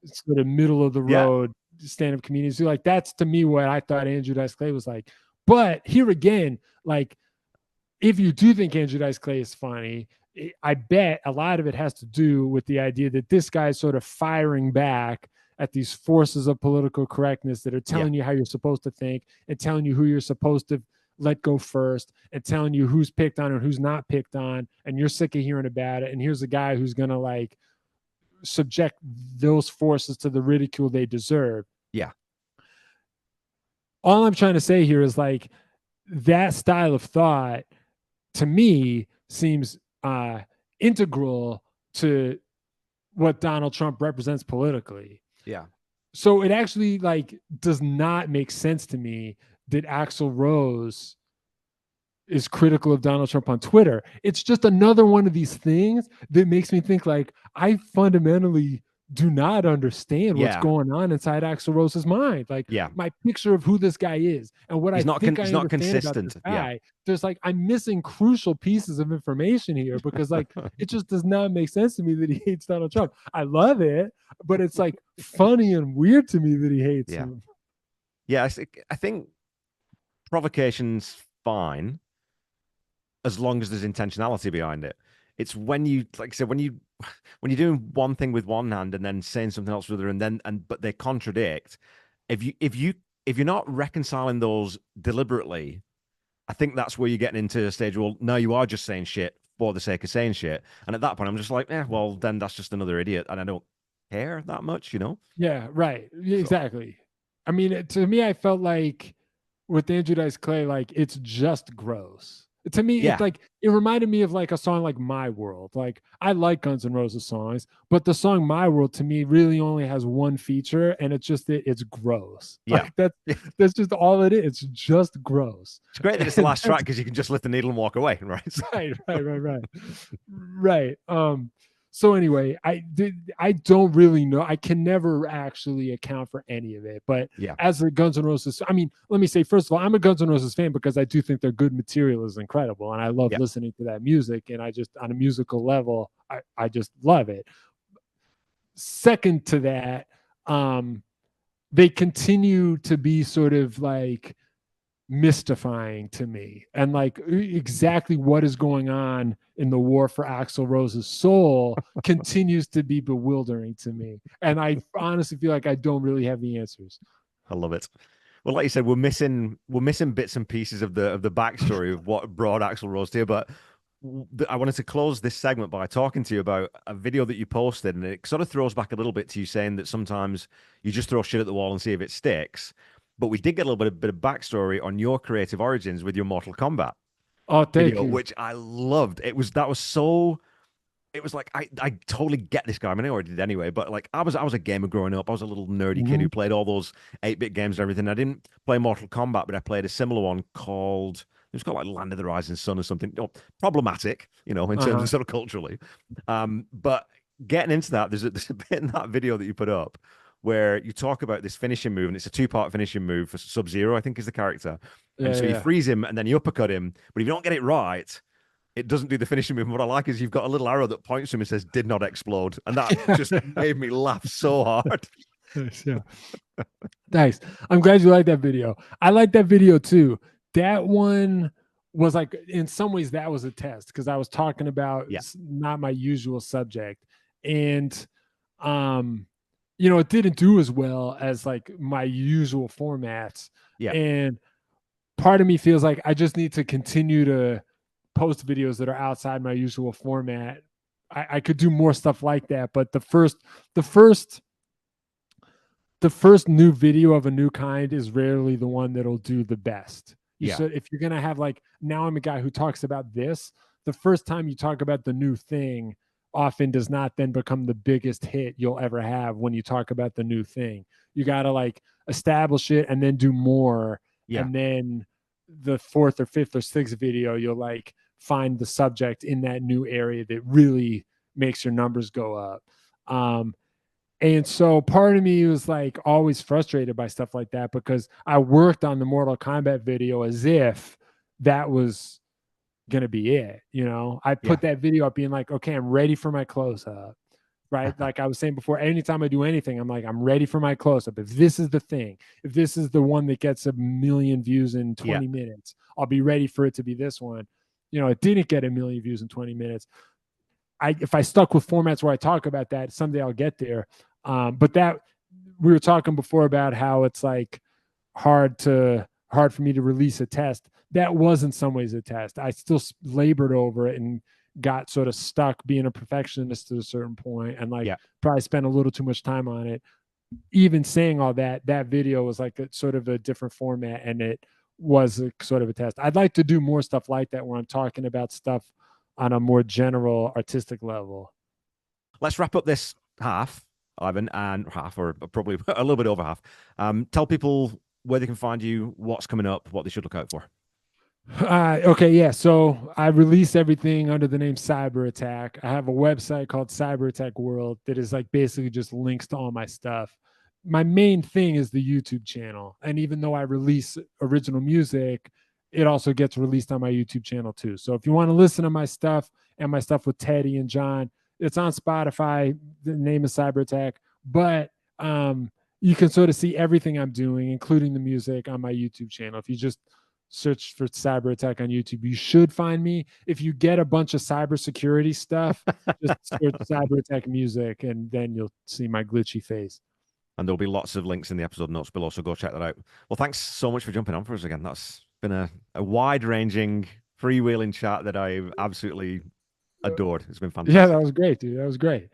B: sort of middle of the road stand up comedians do. Like that's to me what I thought Andrew Dice Clay was like. But here again, like if you do think Andrew Dice Clay is funny, I bet a lot of it has to do with the idea that this guy's sort of firing back at these forces of political correctness that are telling you how you're supposed to think and telling you who you're supposed to let go first and telling you who's picked on and who's not picked on. And you're sick of hearing about it. And here's a guy who's going to like subject those forces to the ridicule they deserve.
A: Yeah.
B: All I'm trying to say here is like that style of thought to me seems integral to what Donald Trump represents politically.
A: Yeah.
B: So it actually like does not make sense to me that Axl Rose is critical of Donald Trump on Twitter. It's just another one of these things that makes me think like I fundamentally do not understand what's going on inside Axl Rose's mind. Like my picture of who this guy is and what he's I think I understand consistent. About this guy, there's like, I'm missing crucial pieces of information here because like, it just does not make sense to me that he hates Donald Trump. I love it, but it's like funny and weird to me that he hates him.
A: Yeah. I think provocation's fine as long as there's intentionality behind it. It's when you, like I said, when you're doing one thing with one hand and then saying something else with the other, but they contradict. If you're not reconciling those deliberately, I think that's where you're getting into a stage. Well, no, you are just saying shit for the sake of saying shit, and at that point, I'm just like, well, then that's just another idiot, and I don't care that much, you know?
B: Yeah, right, exactly. So. I mean, to me, I felt like with Andrew Dice Clay, like it's just gross. To me, it's like it reminded me of like a song like My World. Like I like Guns N' Roses songs, but the song My World to me really only has one feature, and it's just it's gross.
A: Yeah,
B: like, that's just all it is. It's just gross.
A: It's great that it's the last track because you can just lift the needle and walk away, right?
B: Right. So anyway, I don't really know. I can never actually account for any of it. But as the Guns N' Roses, I mean, let me say, first of all, I'm a Guns N' Roses fan because I do think their good material is incredible. And I love listening to that music. And I just, on a musical level, I just love it. Second to that, they continue to be sort of like mystifying to me, and like exactly what is going on in the war for Axl Rose's soul continues to be bewildering to me, and I honestly feel like I don't really have the answers.
A: I love it. Well, like you said, we're missing bits and pieces of the backstory of what brought Axl Rose here, but I wanted to close this segment by talking to you about a video that you posted, and it sort of throws back a little bit to you saying that sometimes you just throw shit at the wall and see if it sticks. But we did get a little bit of backstory on your creative origins with your Mortal Kombat
B: video,
A: which I loved. It was like I totally get this guy. I mean, I already did anyway, but like I was a gamer growing up. I was a little nerdy kid who played all those 8-bit games and everything. I didn't play Mortal Kombat, but I played a similar one called like Land of the Rising Sun or something. Problematic, in terms of sort of culturally. But getting into that, there's a bit in that video that you put up where you talk about this finishing move, and it's a 2-part finishing move for Sub-Zero, I think is the character. And so you freeze him and then you uppercut him, but if you don't get it right, it doesn't do the finishing move. And what I like is you've got a little arrow that points to him and says, "Did not explode." And that just made me laugh so hard.
B: Nice. I'm glad you like that video. I like that video too. That one was like, in some ways, that was a test because I was talking about not my usual subject. And, it didn't do as well as like my usual formats.
A: Yeah.
B: And part of me feels like I just need to continue to post videos that are outside my usual format. I could do more stuff like that, but the first new video of a new kind is rarely the one that'll do the best. So if you're gonna have like, now I'm a guy who talks about this, the first time you talk about the new thing often does not then become the biggest hit you'll ever have when you talk about the new thing. You gotta like establish it and then do more. And then the 4th or 5th or 6th video, you'll like find the subject in that new area that really makes your numbers go up. And so part of me was like always frustrated by stuff like that because I worked on the Mortal Kombat video as if that was gonna be it. I put that video up being like, okay, I'm ready for my close up. Right. Like I was saying before, anytime I do anything, I'm like, I'm ready for my close up. If this is the thing, if this is the one that gets 1 million views in 20 minutes, I'll be ready for it to be this one. It didn't get 1 million views in 20 minutes. If I stuck with formats where I talk about that, someday I'll get there. But that we were talking before about how it's like hard for me to release a test. That was in some ways a test. I still labored over it and got sort of stuck being a perfectionist to a certain point, and probably spent a little too much time on it. Even saying all that video was like a sort of a different format, and it was a sort of a test. I'd like to do more stuff like that where I'm talking about stuff on a more general artistic level.
A: Let's wrap up this half, Ivan, and half, or probably a little bit over half. Tell people where they can find you, what's coming up, what they should look out for.
B: Okay, yeah. So I release everything under the name Cyberattack. I have a website called Cyberattack World that is like basically just links to all my stuff. My main thing is the YouTube channel. And even though I release original music, it also gets released on my YouTube channel too. So if you want to listen to my stuff and my stuff with Teddy and John, it's on Spotify. The name is Cyberattack. But you can sort of see everything I'm doing, including the music, on my YouTube channel. If you just search for Cyberattack on YouTube, you should find me. If you get a bunch of cybersecurity stuff, just search Cyberattack music, and then you'll see my glitchy face.
A: And there'll be lots of links in the episode notes below, so go check that out. Well, thanks so much for jumping on for us again. That's been a wide-ranging, freewheeling chat that I've absolutely adored. It's been fantastic.
B: Yeah, that was great, dude. That was great.